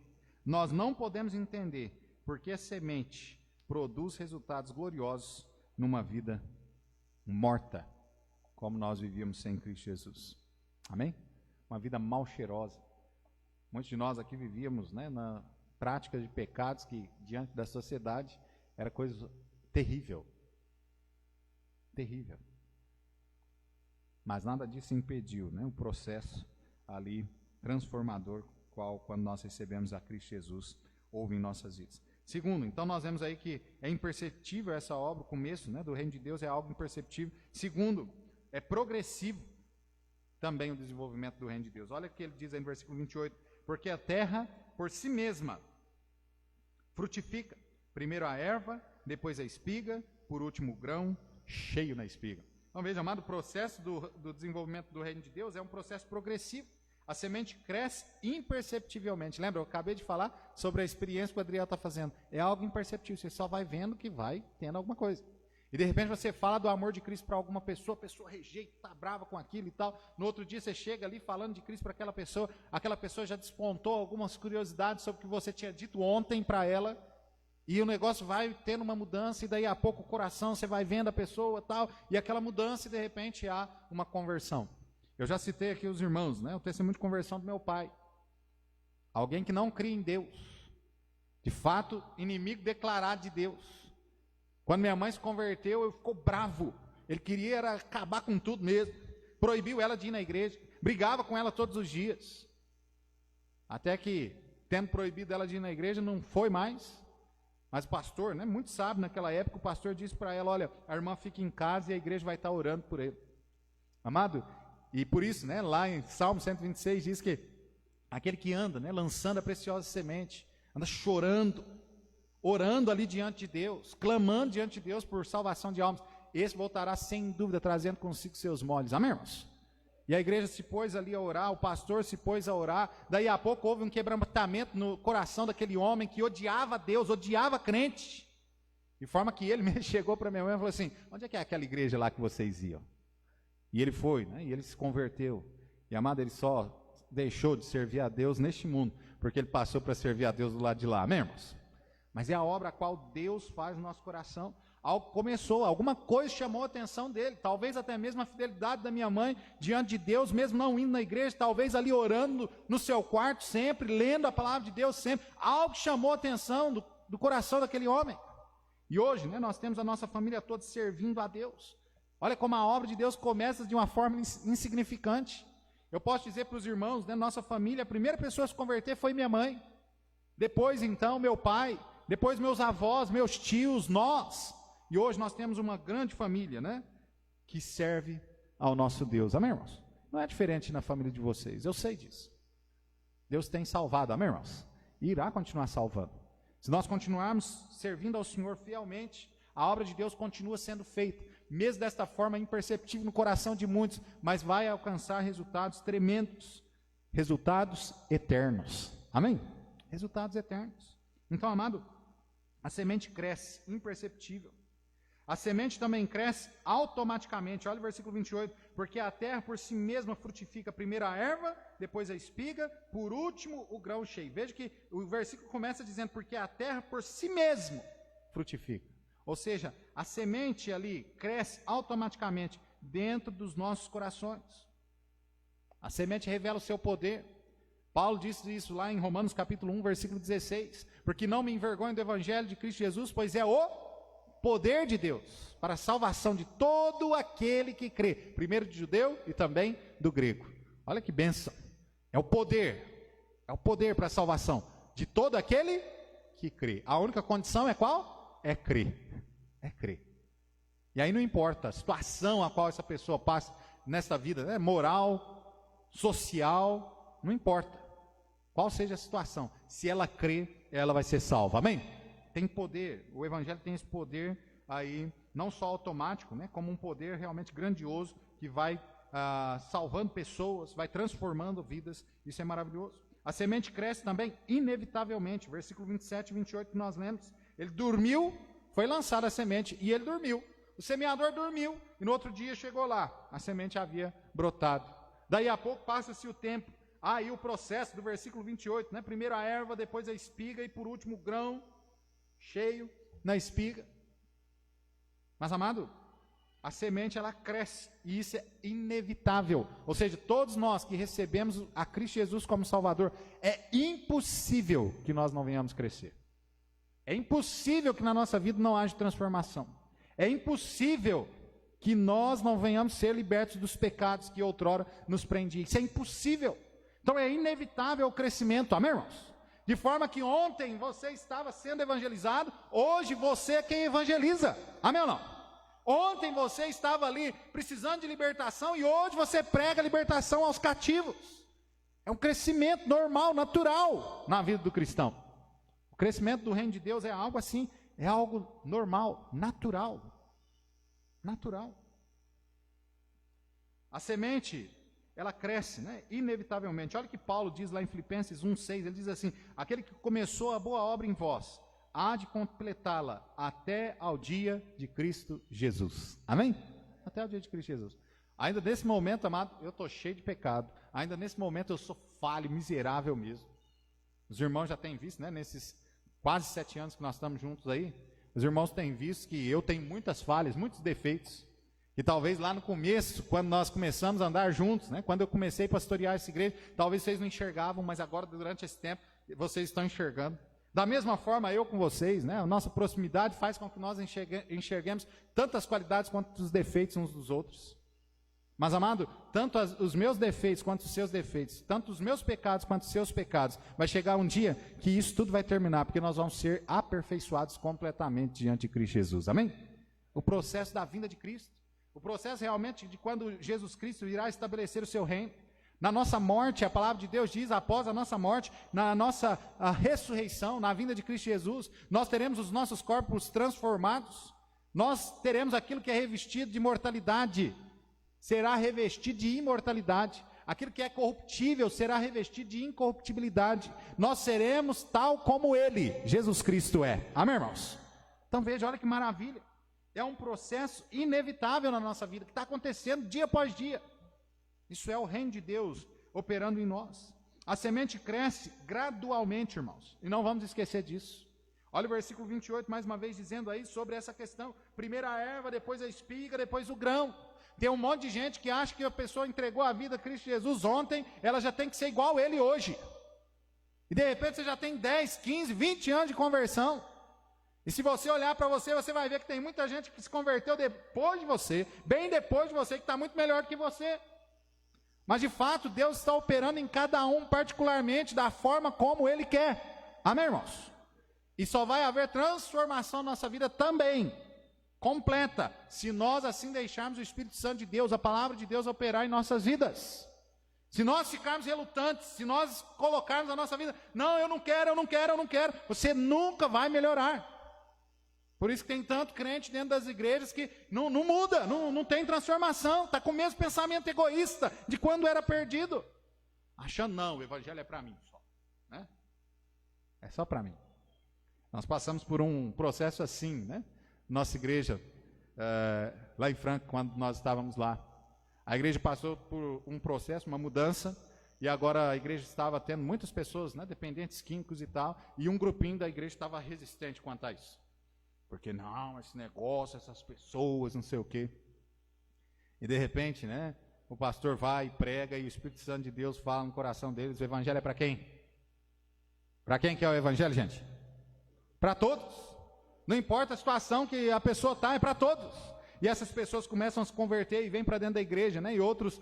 Nós não podemos entender porque a semente produz resultados gloriosos numa vida morta. como nós vivíamos sem Cristo Jesus. Amém? Uma vida mal cheirosa. Muitos de nós aqui vivíamos, né, na prática de pecados que, diante da sociedade, era coisa terrível. Terrível. Mas nada disso impediu, né, o processo ali transformador, qual, quando nós recebemos a Cristo Jesus, houve em nossas vidas. Segundo, então nós vemos aí que é imperceptível essa obra, o começo, né, do reino de Deus é algo imperceptível. Segundo, é progressivo também o desenvolvimento do reino de Deus. Olha o que ele diz aí no versículo 28, porque a terra por si mesma frutifica, primeiro a erva, depois a espiga, por último o grão cheio na espiga. Então veja, amado, o processo do desenvolvimento do reino de Deus é um processo progressivo. A semente cresce imperceptivelmente. Lembra, eu acabei de falar sobre a experiência que o Adriel está fazendo. É algo imperceptível, você só vai vendo que vai tendo alguma coisa. E de repente você fala do amor de Cristo para alguma pessoa, a pessoa rejeita, está brava com aquilo e tal. No outro dia você chega ali falando de Cristo para aquela pessoa já despontou algumas curiosidades sobre o que você tinha dito ontem para ela. E o negócio vai tendo uma mudança e daí a pouco o coração, você vai vendo a pessoa e tal. E aquela mudança e de repente há uma conversão. Eu já citei aqui os irmãos, né? O testemunho de conversão do meu pai. Alguém que não cria em Deus. De fato, inimigo declarado de Deus. Quando minha mãe se converteu, eu ficou bravo. Ele queria era acabar com tudo mesmo. Proibiu ela de ir na igreja. Brigava com ela todos os dias. Até que, tendo proibido ela de ir na igreja, não foi mais. Mas o pastor, né, muito sábio naquela época, o pastor disse para ela, olha, a irmã fica em casa e a igreja vai estar orando por ele. Amado? E por isso, né, lá em Salmo 126 diz que aquele que anda, né, lançando a preciosa semente, anda chorando, orando ali diante de Deus, clamando diante de Deus por salvação de almas, esse voltará sem dúvida trazendo consigo seus molhos. Amém, irmãos? E a igreja se pôs ali a orar, o pastor se pôs a orar, daí a pouco houve um quebrantamento no coração daquele homem que odiava Deus, odiava crente, de forma que ele mesmo chegou para minha mãe e falou assim, onde é que é aquela igreja lá que vocês iam? E ele foi, né, e ele se converteu, e amado, ele só deixou de servir a Deus neste mundo, porque ele passou para servir a Deus do lado de lá, amém, irmãos? Mas é a obra a qual Deus faz no nosso coração. Algo começou, alguma coisa chamou a atenção dele, talvez até mesmo a fidelidade da minha mãe diante de Deus, mesmo não indo na igreja, talvez ali orando no seu quarto sempre, lendo a palavra de Deus sempre, algo chamou a atenção do coração daquele homem. E hoje, né, nós temos a nossa família toda servindo a Deus. Olha como a obra de Deus começa de uma forma insignificante. Eu posso dizer para os irmãos, né, nossa família, a primeira pessoa a se converter foi minha mãe, depois então meu pai, depois meus avós, meus tios, nós. E hoje nós temos uma grande família, né? Que serve ao nosso Deus. Amém, irmãos? Não é diferente na família de vocês, eu sei disso. Deus tem salvado, amém, irmãos? E irá continuar salvando. Se nós continuarmos servindo ao Senhor fielmente, a obra de Deus continua sendo feita, mesmo desta forma imperceptível no coração de muitos, mas vai alcançar resultados tremendos, resultados eternos. Amém? Resultados eternos. Então, amado, a semente cresce, imperceptível. A semente também cresce automaticamente. Olha o versículo 28. Porque a terra por si mesma frutifica primeiro a erva, depois a espiga, por último o grão cheio. Veja que o versículo começa dizendo, porque a terra por si mesma frutifica. Ou seja, a semente ali cresce automaticamente dentro dos nossos corações. A semente revela o seu poder. Paulo disse isso lá em Romanos capítulo 1, versículo 16. Porque não me envergonho do evangelho de Cristo Jesus, pois é o poder de Deus para a salvação de todo aquele que crê, primeiro do judeu e também do grego. Olha que bênção, é o poder para a salvação de todo aquele que crê. A única condição é qual? É crer, e aí não importa a situação a qual essa pessoa passa nessa vida, né? Moral, social, não importa qual seja a situação, se ela crê, ela vai ser salva, amém? Tem poder, o evangelho tem esse poder aí, não só automático, né, como um poder realmente grandioso, que vai salvando pessoas, vai transformando vidas, isso é maravilhoso. A semente cresce também inevitavelmente, versículo 27 e 28 que nós lemos, ele dormiu, foi lançada a semente, e ele dormiu, o semeador dormiu, e no outro dia chegou lá, a semente havia brotado, daí a pouco passa-se o tempo, aí o processo do versículo 28, né, primeiro a erva, depois a espiga, e por último o grão cheio na espiga. Mas amado, a semente ela cresce, e isso é inevitável. Ou seja, todos nós que recebemos a Cristo Jesus como Salvador, é impossível que nós não venhamos crescer. É impossível que na nossa vida não haja transformação. É impossível que nós não venhamos ser libertos dos pecados que outrora nos prendiam. Isso é impossível. Então é inevitável o crescimento, amém, irmãos? De forma que ontem você estava sendo evangelizado, hoje você é quem evangeliza, amém ou não? Ontem você estava ali precisando de libertação e hoje você prega a libertação aos cativos. É um crescimento normal, natural na vida do cristão. O crescimento do reino de Deus é algo assim, é algo normal, natural. Natural. A semente, ela cresce, né? Inevitavelmente. Olha o que Paulo diz lá em Filipenses 1:6, ele diz assim: aquele que começou a boa obra em vós, há de completá-la até ao dia de Cristo Jesus. Amém? Até ao dia de Cristo Jesus. Ainda nesse momento, amado, eu estou cheio de pecado. Ainda nesse momento eu sou falho, miserável mesmo. Os irmãos já têm visto, né? Nesses quase 7 anos que nós estamos juntos aí, os irmãos têm visto que eu tenho muitas falhas, muitos defeitos. E talvez lá no começo, quando nós começamos a andar juntos, né? Quando eu comecei a pastorear essa igreja, talvez vocês não enxergavam, mas agora durante esse tempo, vocês estão enxergando. Da mesma forma, eu com vocês, né? A nossa proximidade faz com que nós enxerguemos tantas qualidades quanto os defeitos uns dos outros. Mas, amado, tanto os meus defeitos quanto os seus defeitos, tanto os meus pecados quanto os seus pecados, vai chegar um dia que isso tudo vai terminar, porque nós vamos ser aperfeiçoados completamente diante de Cristo Jesus. Amém? O processo da vinda de Cristo, o processo realmente de quando Jesus Cristo irá estabelecer o seu reino. Na nossa morte, a palavra de Deus diz, após a nossa morte, na nossa ressurreição, na vinda de Cristo Jesus, nós teremos os nossos corpos transformados, nós teremos aquilo que é revestido de mortalidade, será revestido de imortalidade, aquilo que é corruptível será revestido de incorruptibilidade, nós seremos tal como Ele, Jesus Cristo é. Amém, irmãos? Então veja, olha que maravilha, é um processo inevitável na nossa vida, que está acontecendo dia após dia. Isso é o reino de Deus operando em nós. A semente cresce gradualmente, irmãos, e não vamos esquecer disso. Olha o versículo 28, mais uma vez, dizendo aí sobre essa questão. Primeiro a erva, depois a espiga, depois o grão. Tem um monte de gente que acha que a pessoa entregou a vida a Cristo Jesus ontem, ela já tem que ser igual a ele hoje. E de repente você já tem 10, 15, 20 anos de conversão. E se você olhar para você, você vai ver que tem muita gente que se converteu depois de você, bem depois de você, que está muito melhor que você. Mas de fato, Deus está operando em cada um particularmente, da forma como Ele quer. Amém, irmãos? E só vai haver transformação na nossa vida também, completa, se nós assim deixarmos o Espírito Santo de Deus, a palavra de Deus operar em nossas vidas. Se nós ficarmos relutantes, se nós colocarmos a nossa vida, não, eu não quero, você nunca vai melhorar. Por isso que tem tanto crente dentro das igrejas que não muda, não tem transformação, está com o mesmo pensamento egoísta de quando era perdido, achando, não, o evangelho é para mim só, né? É só para mim. Nós passamos por um processo assim, né? Nossa igreja, lá em Franca, quando nós estávamos lá, a igreja passou por um processo, uma mudança, e agora a igreja estava tendo muitas pessoas, né, dependentes químicos e tal, e um grupinho da igreja estava resistente quanto a isso. Porque não, esse negócio, essas pessoas, não sei o quê. E de repente, né, o pastor vai e prega e o Espírito Santo de Deus fala no coração deles, o evangelho é para quem? Para quem que é o evangelho, gente? Para todos. Não importa a situação que a pessoa está, é para todos. E essas pessoas começam a se converter e vêm para dentro da igreja, né? E outras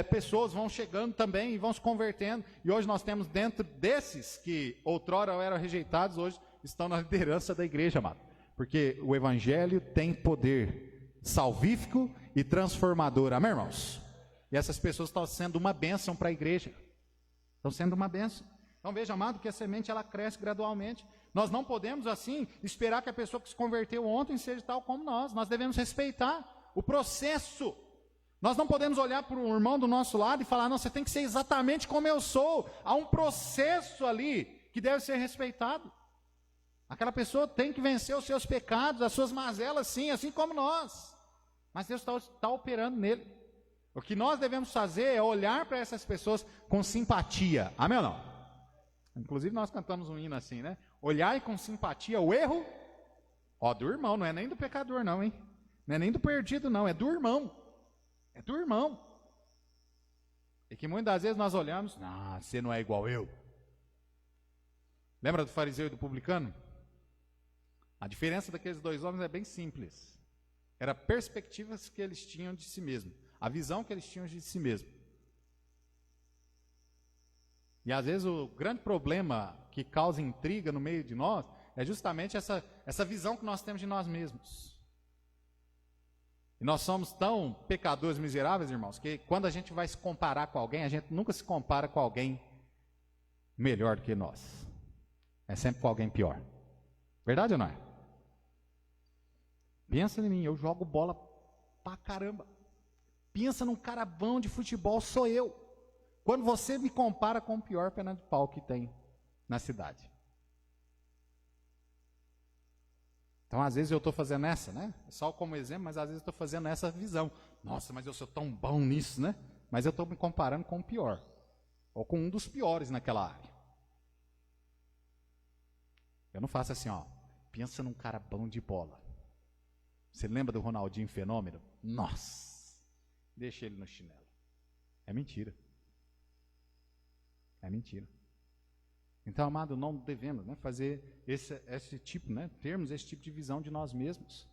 pessoas vão chegando também e vão se convertendo. E hoje nós temos dentro desses que outrora eram rejeitados, hoje estão na liderança da igreja, amado. Porque o evangelho tem poder salvífico e transformador, amém, irmãos? E essas pessoas estão sendo uma bênção para a igreja. Estão sendo uma bênção. Então veja, amado, que a semente ela cresce gradualmente. Nós não podemos, assim, esperar que a pessoa que se converteu ontem seja tal como nós. Nós devemos respeitar o processo. Nós não podemos olhar para o irmão do nosso lado e falar, não, você tem que ser exatamente como eu sou. Há um processo ali que deve ser respeitado. Aquela pessoa tem que vencer os seus pecados, as suas mazelas, sim, assim como nós. Mas Deus está operando nele. O que nós devemos fazer é olhar para essas pessoas com simpatia. Amém ou não? Inclusive nós cantamos um hino assim, né? Olhar com simpatia o erro, do irmão, não é nem do pecador não, hein? Não é nem do perdido, não, é do irmão. É do irmão. E que muitas vezes nós olhamos, você não é igual eu. Lembra do fariseu e do publicano? A diferença daqueles dois homens é bem simples. Era perspectivas que eles tinham de si mesmo. A visão que eles tinham de si mesmo. E às vezes o grande problema que causa intriga no meio de nós é justamente essa visão que nós temos de nós mesmos. E nós somos tão pecadores miseráveis, irmãos, que quando a gente vai se comparar com alguém, a gente nunca se compara com alguém melhor do que nós. É sempre com alguém pior. Verdade ou não é? Pensa em mim, eu jogo bola pra caramba. Pensa num cara bom de futebol, sou eu. Quando você me compara com o pior perna de pau que tem na cidade. Então, às vezes eu estou fazendo essa, né? Só como exemplo, mas às vezes eu estou fazendo essa visão. Nossa, mas eu sou tão bom nisso, né? Mas eu estou me comparando com o pior. Ou com um dos piores naquela área. Eu não faço assim, ó. Pensa num cara bom de bola. Você lembra do Ronaldinho Fenômeno? Nossa! Deixa ele no chinelo. É mentira. É mentira. Então, amado, não devemos, né, fazer esse tipo, né, termos esse tipo de visão de nós mesmos.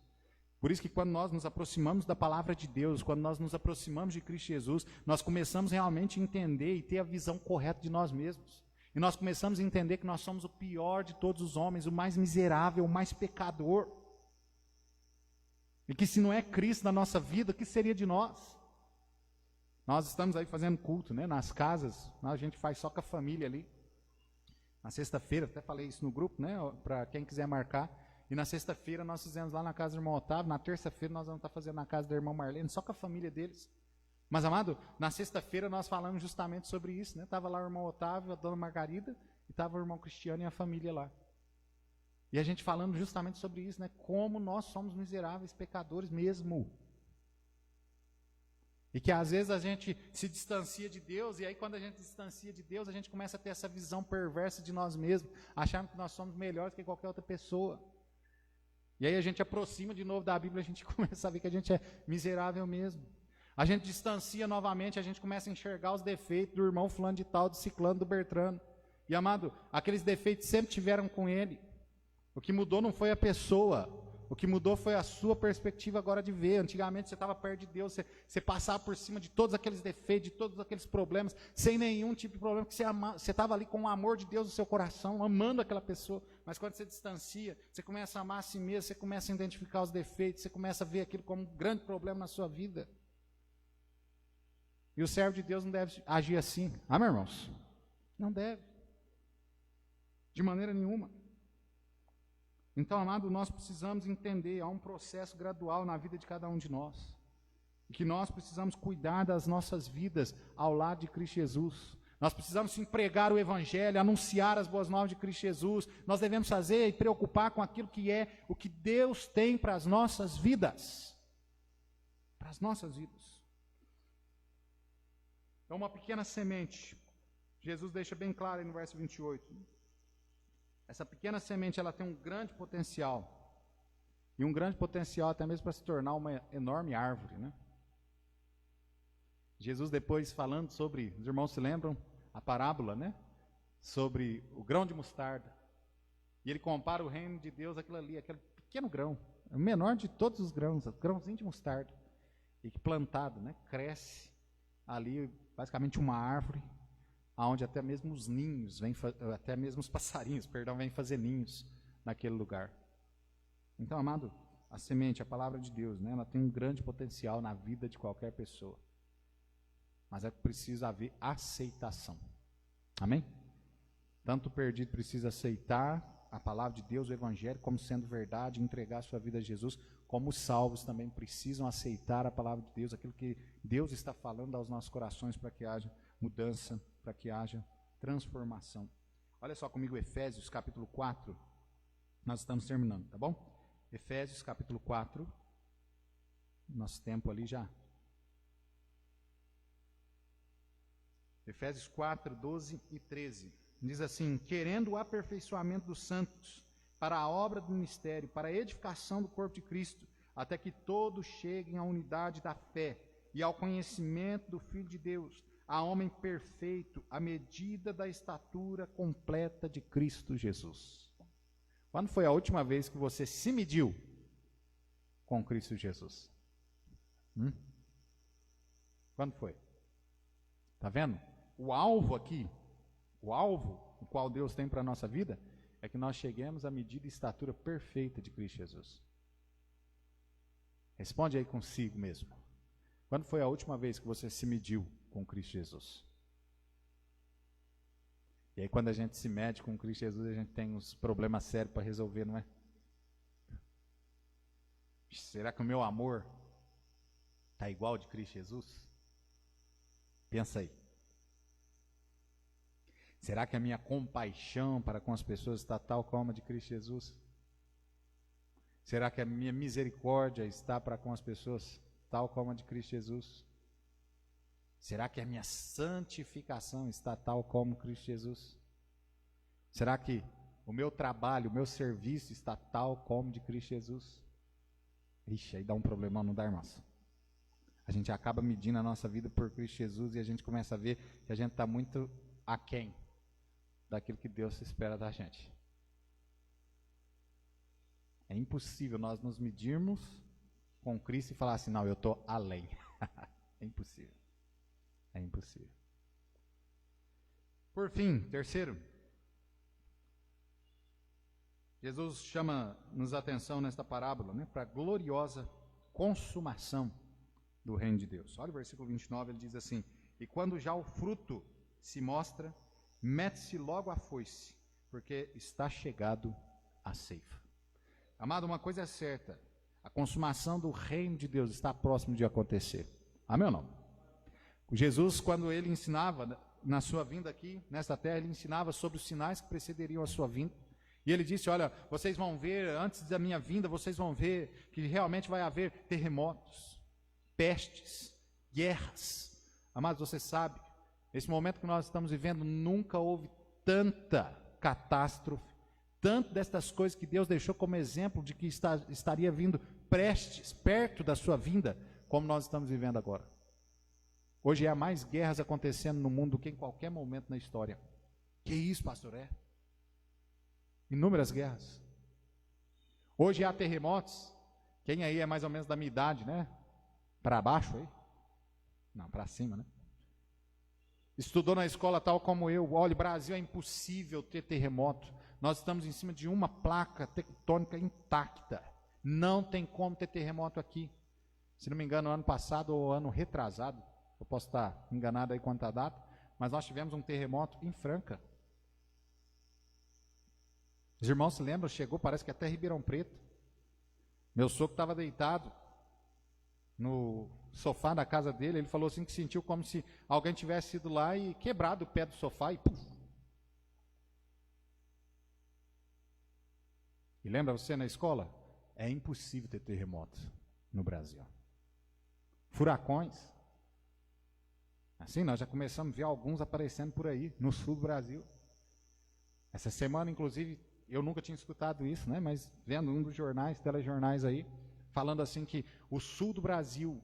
Por isso que quando nós nos aproximamos da palavra de Deus, quando nós nos aproximamos de Cristo Jesus, nós começamos realmente a entender e ter a visão correta de nós mesmos. E nós começamos a entender que nós somos o pior de todos os homens, o mais miserável, o mais pecador. E que se não é Cristo na nossa vida, o que seria de nós? Nós estamos aí fazendo culto, né, nas casas, a gente faz só com a família ali. Na sexta-feira, até falei isso no grupo, né, para quem quiser marcar. E na sexta-feira nós fizemos lá na casa do irmão Otávio. Na terça-feira nós vamos estar fazendo na casa da irmã Marlene, só com a família deles. Mas, amado, na sexta-feira nós falamos justamente sobre isso, né? Estava lá o irmão Otávio, a dona Margarida, e estava o irmão Cristiano e a família lá. E a gente falando justamente sobre isso, né? Como nós somos miseráveis pecadores mesmo. E que às vezes a gente se distancia de Deus, e aí quando a gente se distancia de Deus, a gente começa a ter essa visão perversa de nós mesmos, achando que nós somos melhores que qualquer outra pessoa. E aí a gente aproxima de novo da Bíblia, a gente começa a ver que a gente é miserável mesmo. A gente distancia novamente, a gente começa a enxergar os defeitos do irmão fulano de tal, do ciclano, do Bertrano. E amado, aqueles defeitos sempre tiveram com ele. O que mudou não foi a pessoa, o que mudou foi a sua perspectiva agora de ver. Antigamente você estava perto de Deus, você passava por cima de todos aqueles defeitos, de todos aqueles problemas, sem nenhum tipo de problema, porque você estava ali com o amor de Deus no seu coração, amando aquela pessoa. Mas quando você distancia, você começa a amar a si mesmo, você começa a identificar os defeitos, você começa a ver aquilo como um grande problema na sua vida. E o servo de Deus não deve agir assim. Amém, irmãos? Não deve. De maneira nenhuma. Então, amado, nós precisamos entender, há um processo gradual na vida de cada um de nós. E que nós precisamos cuidar das nossas vidas ao lado de Cristo Jesus. Nós precisamos pregar o Evangelho, anunciar as boas novas de Cristo Jesus. Nós devemos fazer e preocupar com aquilo que é o que Deus tem para as nossas vidas. Para as nossas vidas. Então, uma pequena semente. Jesus deixa bem claro aí no verso 28. Essa pequena semente, ela tem um grande potencial. E um grande potencial até mesmo para se tornar uma enorme árvore, né? Jesus depois falando sobre, os irmãos se lembram, a parábola, né? Sobre o grão de mostarda. E ele compara o reino de Deus àquilo ali, aquele pequeno grão, o menor de todos os grãos, o grãozinho de mostarda. E que plantado, né? Cresce ali, basicamente uma árvore, onde até mesmo os ninhos, até mesmo os passarinhos, vêm fazer ninhos naquele lugar. Então, amado, a semente, a palavra de Deus, né, ela tem um grande potencial na vida de qualquer pessoa. Mas é que precisa haver aceitação. Amém? Tanto o perdido precisa aceitar a palavra de Deus, o Evangelho, como sendo verdade, entregar a sua vida a Jesus, como os salvos também precisam aceitar a palavra de Deus, aquilo que Deus está falando aos nossos corações para que haja mudança, para que haja transformação. Olha só comigo Efésios capítulo 4, nós estamos terminando, tá bom? Efésios capítulo 4, nosso tempo ali já. Efésios 4, 12 e 13, diz assim: querendo o aperfeiçoamento dos santos, para a obra do ministério, para a edificação do corpo de Cristo, até que todos cheguem à unidade da fé e ao conhecimento do Filho de Deus, a homem perfeito, à medida da estatura completa de Cristo Jesus. Quando foi a última vez que você se mediu com Cristo Jesus? Quando foi? Está vendo? O alvo aqui, o alvo o qual Deus tem para a nossa vida, é que nós cheguemos à medida e estatura perfeita de Cristo Jesus. Responde aí consigo mesmo. Quando foi a última vez que você se mediu com Cristo Jesus? E aí quando a gente se mede com Cristo Jesus, a gente tem uns problemas sérios para resolver, não é? Será que o meu amor está igual de Cristo Jesus? Pensa aí. Será que a minha compaixão para com as pessoas está tal como a de Cristo Jesus? Será que a minha misericórdia está para com as pessoas tal como a de Cristo Jesus? Será que a minha santificação está tal como Cristo Jesus? Será que o meu trabalho, o meu serviço está tal como de Cristo Jesus? Ixi, aí dá um problemão, não dá, irmãos? A gente acaba medindo a nossa vida por Cristo Jesus e a gente começa a ver que a gente está muito aquém daquilo que Deus espera da gente. É impossível nós nos medirmos com Cristo e falar assim, não, eu estou além. É impossível. É impossível. Por fim, terceiro, Jesus chama-nos a atenção nesta parábola, né, para a gloriosa consumação do reino de Deus. Olha o versículo 29, ele diz assim, e quando já o fruto se mostra, mete-se logo a foice, porque está chegado a ceifa. Amado, uma coisa é certa, a consumação do reino de Deus está próximo de acontecer. Amém ou não? Jesus, quando ele ensinava, na sua vinda aqui, nesta terra, ele ensinava sobre os sinais que precederiam a sua vinda. E ele disse, olha, vocês vão ver, antes da minha vinda, vocês vão ver que realmente vai haver terremotos, pestes, guerras. Amados, você sabe, esse momento que nós estamos vivendo, nunca houve tanta catástrofe, tanto destas coisas que Deus deixou como exemplo de que estaria vindo prestes, perto da sua vinda, como nós estamos vivendo agora. Hoje há mais guerras acontecendo no mundo do que em qualquer momento na história. Que isso, pastor? É? Inúmeras guerras. Hoje há terremotos. Quem aí é mais ou menos da minha idade, né? Para baixo aí? Não, para cima, né? Estudou na escola tal como eu. Olha, Brasil é impossível ter terremoto. Nós estamos em cima de uma placa tectônica intacta. Não tem como ter terremoto aqui. Se não me engano, ano passado ou ano retrasado, eu posso estar enganado aí quanto à data, mas nós tivemos um terremoto em Franca. Os irmãos se lembram, chegou, parece que até Ribeirão Preto. Meu sogro estava deitado no sofá da casa dele, ele falou assim que sentiu como se alguém tivesse ido lá e quebrado o pé do sofá e puf. E lembra você na escola? É impossível ter terremotos no Brasil. Furacões. Assim, nós já começamos a ver alguns aparecendo por aí, no sul do Brasil. Essa semana, inclusive, eu nunca tinha escutado isso, né? Mas vendo um dos jornais, telejornais aí, falando assim que o sul do Brasil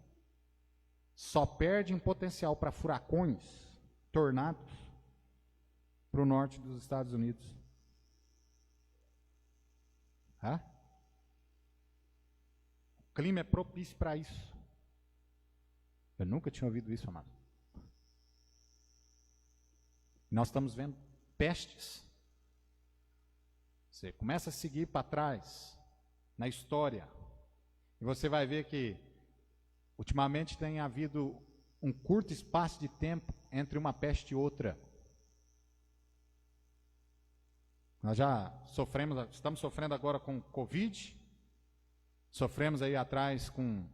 só perde em potencial para furacões, tornados, para o norte dos Estados Unidos. Hã? O clima é propício para isso. Eu nunca tinha ouvido isso, amado. Nós estamos vendo pestes. Você começa a seguir para trás na história e você vai ver que ultimamente tem havido um curto espaço de tempo entre uma peste e outra. Nós já estamos sofrendo agora com Covid, sofremos aí atrás com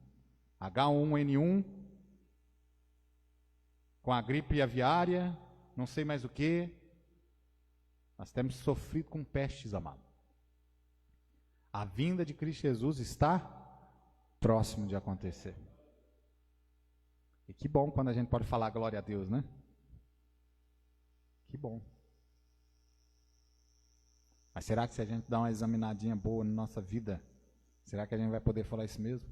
H1N1, com a gripe aviária, não sei mais o que. Nós temos sofrido com pestes, amado. A vinda de Cristo Jesus está próximo de acontecer. E que bom quando a gente pode falar glória a Deus, né? Que bom. Mas será que se a gente dá uma examinadinha boa na nossa vida, Será que a gente vai poder falar isso mesmo?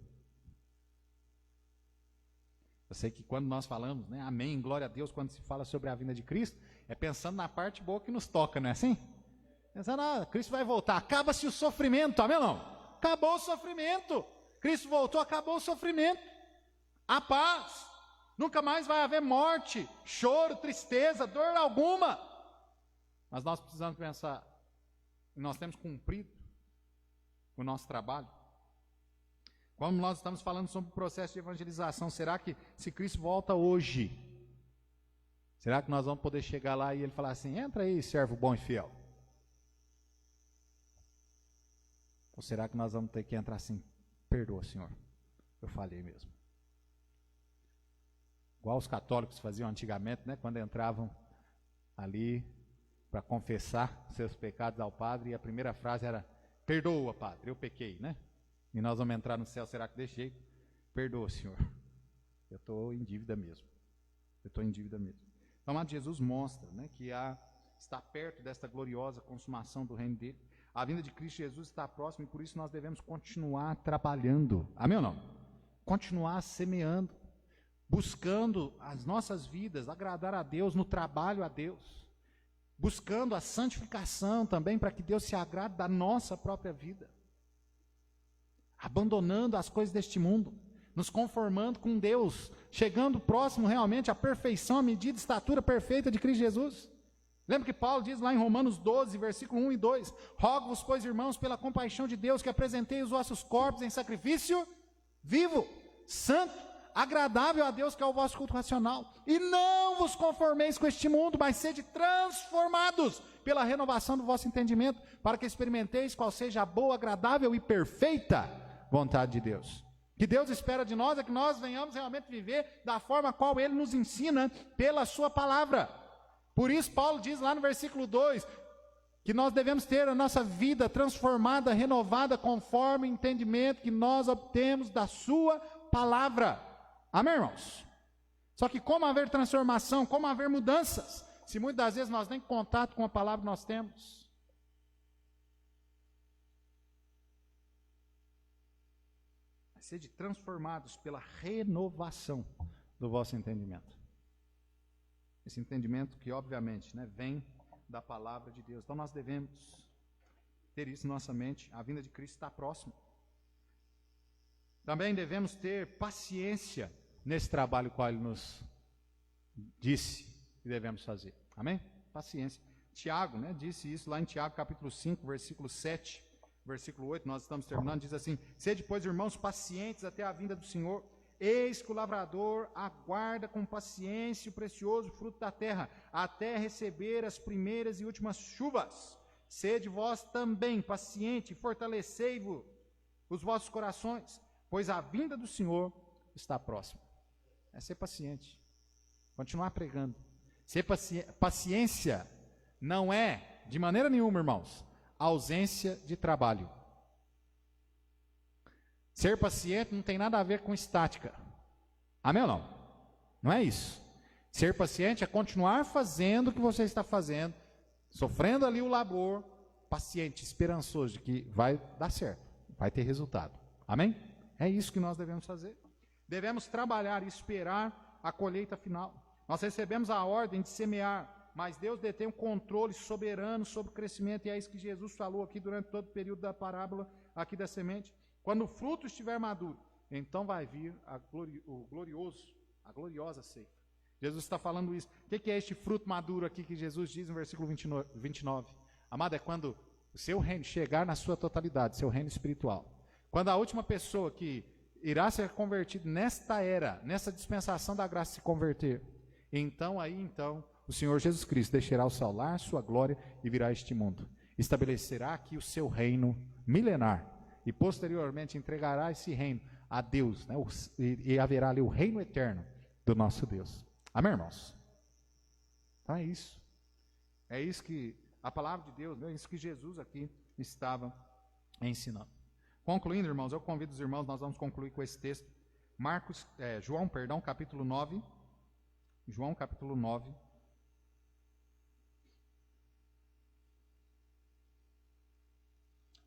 Eu sei que quando nós falamos, né, amém, glória a Deus, quando se fala sobre a vinda de Cristo, é pensando na parte boa que nos toca, não é assim? Pensando, Cristo vai voltar, acaba-se o sofrimento, amém ou não? Acabou o sofrimento, Cristo voltou, acabou o sofrimento, a paz, nunca mais vai haver morte, choro, tristeza, dor alguma. Mas nós precisamos pensar, nós temos cumprido o nosso trabalho. Como nós estamos falando sobre o processo de evangelização, será que se Cristo volta hoje, será que nós vamos poder chegar lá e ele falar assim, entra aí, servo bom e fiel? Ou será que nós vamos ter que entrar assim, perdoa, Senhor, eu falhei mesmo? Igual os católicos faziam antigamente, né, quando entravam ali para confessar seus pecados ao padre, e a primeira frase era, perdoa, padre, eu pequei, né? E nós vamos entrar no céu, será que desse jeito? Perdoa, Senhor, eu estou em dívida mesmo. Então, amado, Jesus mostra, né, que está perto desta gloriosa consumação do reino dele. A vinda de Cristo Jesus está próxima e por isso nós devemos continuar trabalhando. Amém ou não? Continuar semeando, buscando as nossas vidas, agradar a Deus, no trabalho a Deus, buscando a santificação também para que Deus se agrade da nossa própria vida. Abandonando as coisas deste mundo, nos conformando com Deus, chegando próximo realmente à perfeição, à medida e estatura perfeita de Cristo Jesus. Lembra que Paulo diz lá em Romanos 12, versículo 1 e 2, rogo-vos, pois, irmãos, pela compaixão de Deus, que apresentei os vossos corpos em sacrifício vivo, santo, agradável a Deus, que é o vosso culto racional, e não vos conformeis com este mundo, mas sede transformados pela renovação do vosso entendimento, para que experimenteis qual seja a boa, agradável e perfeita vontade de Deus. O que Deus espera de nós é que nós venhamos realmente viver da forma qual Ele nos ensina pela sua palavra. Por isso Paulo diz lá no versículo 2, que nós devemos ter a nossa vida transformada, renovada, conforme o entendimento que nós obtemos da sua palavra. Amém, irmãos? Só que como haver transformação, como haver mudanças, se muitas das vezes nós nem contato com a palavra nós temos? Sede transformados pela renovação do vosso entendimento. Esse entendimento que obviamente, né, vem da palavra de Deus. Então nós devemos ter isso em nossa mente. A vinda de Cristo está próxima. Também devemos ter paciência nesse trabalho qual Ele nos disse que devemos fazer. Amém? Paciência. Tiago, né, disse isso lá em Tiago capítulo 5, versículo 7. Versículo 8, nós estamos terminando, diz assim, sede, pois, irmãos, pacientes até a vinda do Senhor, eis que o lavrador aguarda com paciência o precioso fruto da terra, até receber as primeiras e últimas chuvas. Sede vós também paciente, fortalecei-vos os vossos corações, pois a vinda do Senhor está próxima. É ser paciente, continuar pregando. Ser paciência não é, de maneira nenhuma, irmãos, ausência de trabalho. Ser paciente não tem nada a ver com estática. Amém ou não? Não é isso. Ser paciente é continuar fazendo o que você está fazendo, sofrendo ali o labor, paciente, esperançoso de que vai dar certo, vai ter resultado. Amém? É isso que nós devemos fazer. Devemos trabalhar e esperar a colheita final. Nós recebemos a ordem de semear, mas Deus detém um controle soberano sobre o crescimento, e é isso que Jesus falou aqui durante todo o período da parábola aqui da semente. Quando o fruto estiver maduro, então vai vir a gloriosa ceifa. Jesus está falando isso. O que é este fruto maduro aqui que Jesus diz no versículo 29? Amado, é quando o seu reino chegar na sua totalidade, seu reino espiritual. Quando a última pessoa que irá ser convertida nesta era, nessa dispensação da graça se converter, então o Senhor Jesus Cristo deixará o seu lar, sua glória, e virá a este mundo. Estabelecerá aqui o seu reino milenar, e posteriormente entregará esse reino a Deus, né? E haverá ali o reino eterno do nosso Deus. Amém, irmãos? Então é isso. É isso que a palavra de Deus, é isso que Jesus aqui estava ensinando. Concluindo, irmãos, eu convido os irmãos, nós vamos concluir com esse texto. João, capítulo 9. João, capítulo 9.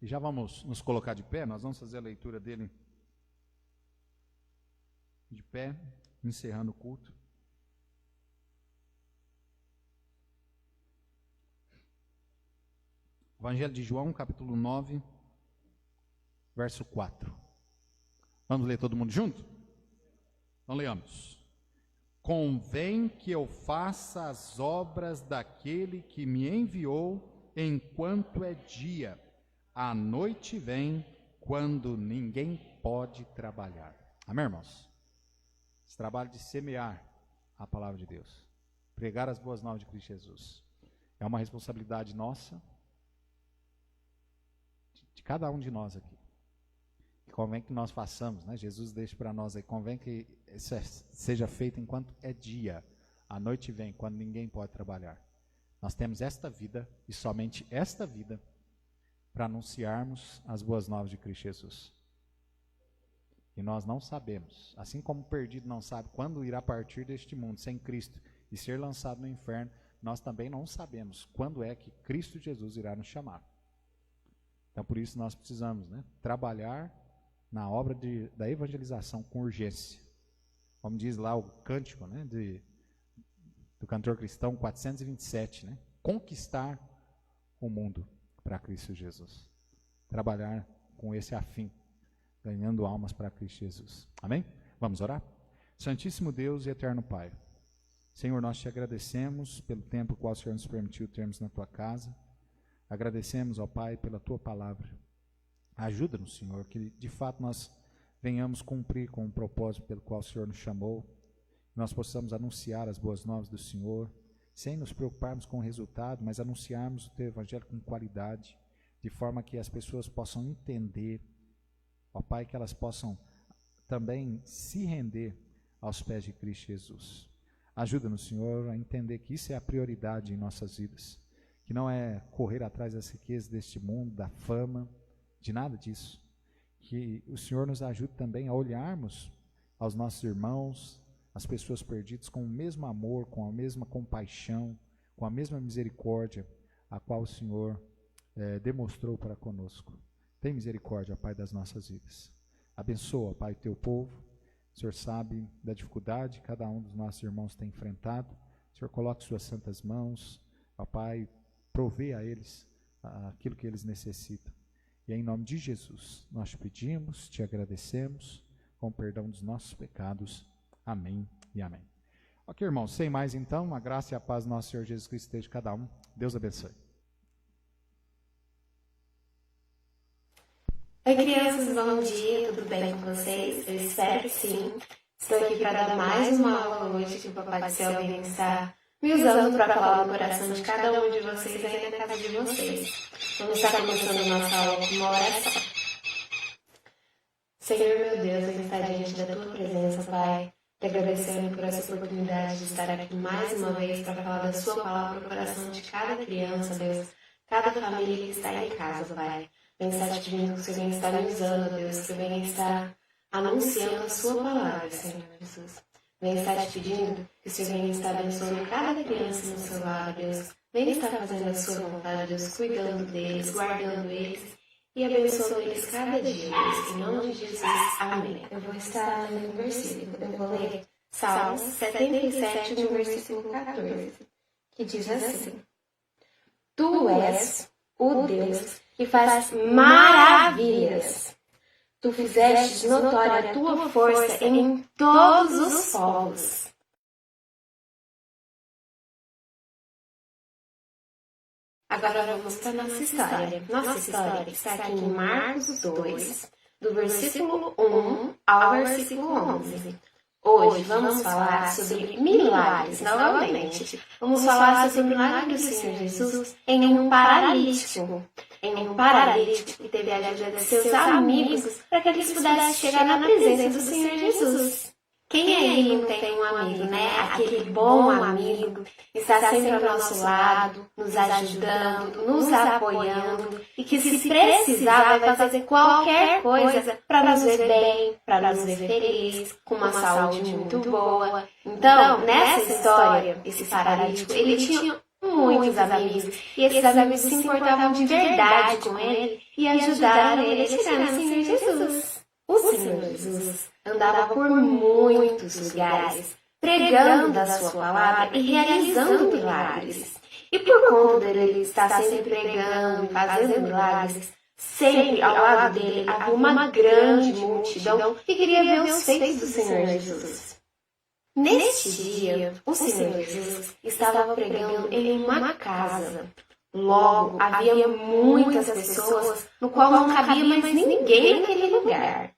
E já vamos nos colocar de pé, nós vamos fazer a leitura dele de pé, encerrando o culto. Evangelho de João, capítulo 9, verso 4. Vamos ler todo mundo junto? Então leamos. Convém que eu faça as obras daquele que me enviou enquanto é dia. A noite vem quando ninguém pode trabalhar. Amém, irmãos? Esse trabalho de semear a palavra de Deus, pregar as boas novas de Cristo Jesus, é uma responsabilidade nossa, de cada um de nós aqui. E convém que nós façamos, né? Jesus deixa para nós aí, convém que isso seja feito enquanto é dia. A noite vem, quando ninguém pode trabalhar. Nós temos esta vida, e somente esta vida, para anunciarmos as boas novas de Cristo Jesus. E nós não sabemos, assim como o perdido não sabe quando irá partir deste mundo sem Cristo e ser lançado no inferno, nós também não sabemos quando é que Cristo Jesus irá nos chamar. Então, por isso, nós precisamos, né, trabalhar na obra da evangelização com urgência. Como diz lá o cântico, né, do cantor cristão 427, né, conquistar o mundo para Cristo Jesus. Trabalhar com esse afim, ganhando almas para Cristo Jesus. Amém? Vamos orar? Santíssimo Deus e eterno Pai, Senhor, nós te agradecemos pelo tempo qual o Senhor nos permitiu termos na tua casa. Agradecemos, ó Pai, pela tua palavra. Ajuda-nos, Senhor, que de fato nós venhamos cumprir com o propósito pelo qual o Senhor nos chamou. Nós possamos anunciar as boas novas do Senhor, sem nos preocuparmos com o resultado, mas anunciarmos o teu evangelho com qualidade, de forma que as pessoas possam entender, ó Pai, que elas possam também se render aos pés de Cristo Jesus. Ajuda-nos, Senhor, a entender que isso é a prioridade em nossas vidas, que não é correr atrás das riquezas deste mundo, da fama, de nada disso. Que o Senhor nos ajude também a olharmos aos nossos irmãos, as pessoas perdidas, com o mesmo amor, com a mesma compaixão, com a mesma misericórdia, a qual o Senhor demonstrou para conosco. Tem misericórdia, Pai, das nossas vidas. Abençoa, Pai, o teu povo. O Senhor sabe da dificuldade que cada um dos nossos irmãos tem enfrentado. O Senhor coloque suas santas mãos, ó Pai, provê a eles aquilo que eles necessitam. E em nome de Jesus, nós te pedimos, te agradecemos, com o perdão dos nossos pecados. Amém e amém. Ok, irmãos, sem mais então, a graça e a paz do nosso Senhor Jesus Cristo esteja com cada um. Deus abençoe. Oi, crianças, bom dia, tudo bem com vocês? Eu espero que sim. Estou aqui para dar mais uma aula hoje que o Papai do Céu vem estar me usando para falar no coração de cada um de vocês aí na casa de vocês. Vamos estar começando a nossa aula com uma oração. Senhor, meu Deus, eu estou diante da Tua presença, Pai, te agradecendo por essa oportunidade de estar aqui mais uma vez para falar da Sua palavra no coração de cada criança, Deus, cada família que está em casa, Pai. Vem estar te pedindo que o Senhor venha estar me usando, Deus, que venha estar anunciando a Sua palavra, Senhor Jesus. Venha estar te pedindo que o Senhor venha estar abençoando cada criança no seu lar, Deus. Venha estar fazendo a Sua vontade, Deus, cuidando deles, guardando eles e abençoando eles cada dia, Deus. Em nome de Jesus, amém. Eu vou estar lendo um versículo. Eu vou ler Salmos 77, no versículo 14, que diz assim: Tu és o Deus que faz maravilhas. Tu fizeste notória a tua força em todos os povos. Agora vamos para a nossa história. Nossa história está aqui em Marcos 2, do versículo 1 ao versículo 11. Hoje vamos falar sobre milagres novamente. Vamos falar sobre o milagre do Senhor Jesus em um paralítico. Em um paralítico que teve a ajuda de seus amigos para que eles pudessem chegar na presença do Senhor Jesus. Quem aí não tem um amigo, né? Aquele bom amigo que está sempre ao nosso lado, nos ajudando, nos apoiando e que se precisar vai fazer qualquer coisa para nos ver bem, para nos ver feliz, com uma saúde muito boa. Então, nessa história, esse paralítico, ele tinha muitos amigos, e esses amigos se importavam de verdade com ele e ajudaram ele a chegar no Senhor Jesus. O Senhor Jesus andava por muitos lugares, pregando a sua palavra e realizando milagres. E por conta dele estar sempre pregando e fazendo milagres, sempre ao lado dele havia uma grande multidão que queria ver os feitos do Senhor Jesus. Neste dia, o Senhor Jesus estava pregando em uma casa. Logo, havia muitas pessoas, no qual não cabia mais ninguém naquele lugar.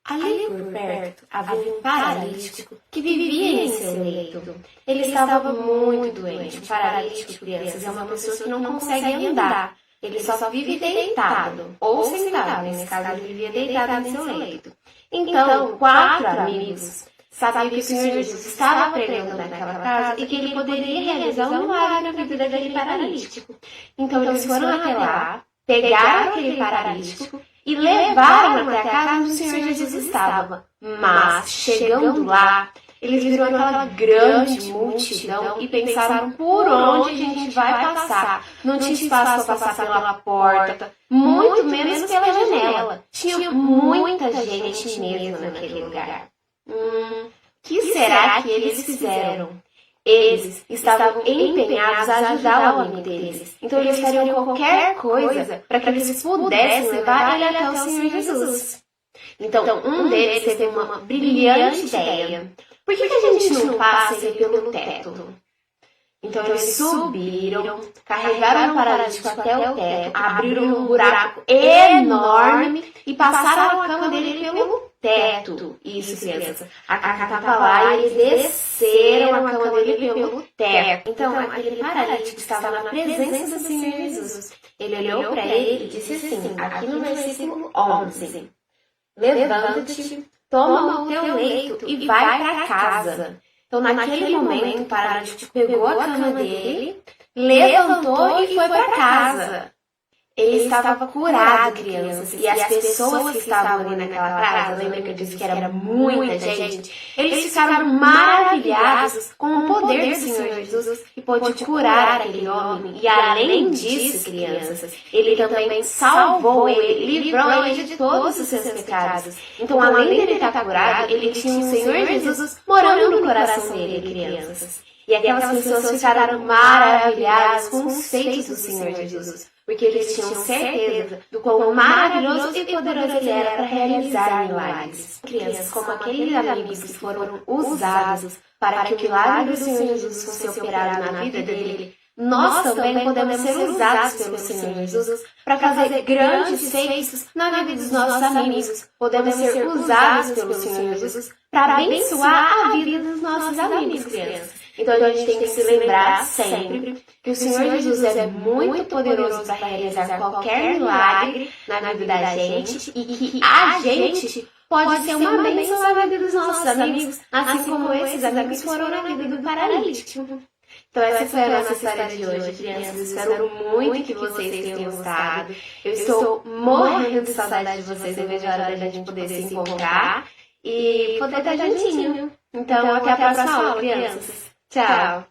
Ali por perto havia um paralítico que vivia em seu leito. Ele estava muito doente. Um paralítico, crianças, é uma pessoa que não consegue andar. Ele só vive deitado, ou sentado. Nesse caso, ele vivia deitado em seu leito. Então, 4 amigos sabiam que o Senhor Jesus estava pregando naquela casa e que ele poderia realizar um milagre na vida daquele paralítico. Então, eles foram até lá, pegaram aquele paralítico e levaram até a casa onde o Senhor Jesus estava. Mas, chegando lá, eles viram aquela grande multidão e pensaram por onde a gente vai passar. Não tinha espaço para passar pela porta, muito menos pela janela. Tinha muita gente mesmo naquele lugar. Que será que eles fizeram? Eles estavam empenhados a ajudar o amigo deles. Então eles fariam qualquer coisa para que eles pudessem levar ele até o Senhor Jesus. Então um deles teve uma brilhante ideia. Por que a gente não passa ele pelo teto? Então eles subiram, carregaram o paralítico até o teto, abriram um buraco enorme e passaram a cama dele pelo teto. Isso, criança. A Cacá estava lá e eles desceram a cama dele pelo teto. Então aquele paralítico estava na presença do Senhor Jesus. Ele olhou para ele e disse assim, aqui no versículo 11: levanta-te, toma o teu leito e vai para casa. Então, naquele momento, o paralítico pegou a cama dele, levantou e foi para casa. Ele estava curado, crianças, e as pessoas que estavam ali naquela casa, lembra que eu disse que era muita gente? Eles ficaram maravilhados com o poder do Senhor Jesus que pôde curar aquele homem. E além disso, crianças, ele também salvou ele, livrou ele de todos os seus pecados. Então, além dele estar curado, ele tinha o Senhor Jesus morando no coração dele, crianças. E aquelas pessoas ficaram maravilhadas com os feitos do Senhor Jesus, porque eles tinham certeza do quão maravilhoso e poderoso ele era para realizar milagres. Crianças, como aqueles amigos que foram usados para que o milagre do Senhor Jesus fosse operado na vida dele, nós também podemos ser usados pelo Senhor Jesus para fazer grandes feitos na vida dos nossos amigos. Podemos ser usados pelo Senhor Jesus para abençoar a vida dos nossos amigos, crianças. Então a gente tem que se lembrar sempre que o Senhor Jesus é muito poderoso para realizar qualquer milagre na vida da gente e que a gente pode ser uma bênção na vida dos nossos amigos, assim como esses amigos foram na vida do paralítico. Então essa foi a nossa história de hoje, crianças. Espero muito que vocês tenham gostado. Eu estou morrendo de saudade de vocês. Eu vejo a hora da gente poder se encontrar e poder estar juntinho. Então até a próxima aula, crianças. Tchau!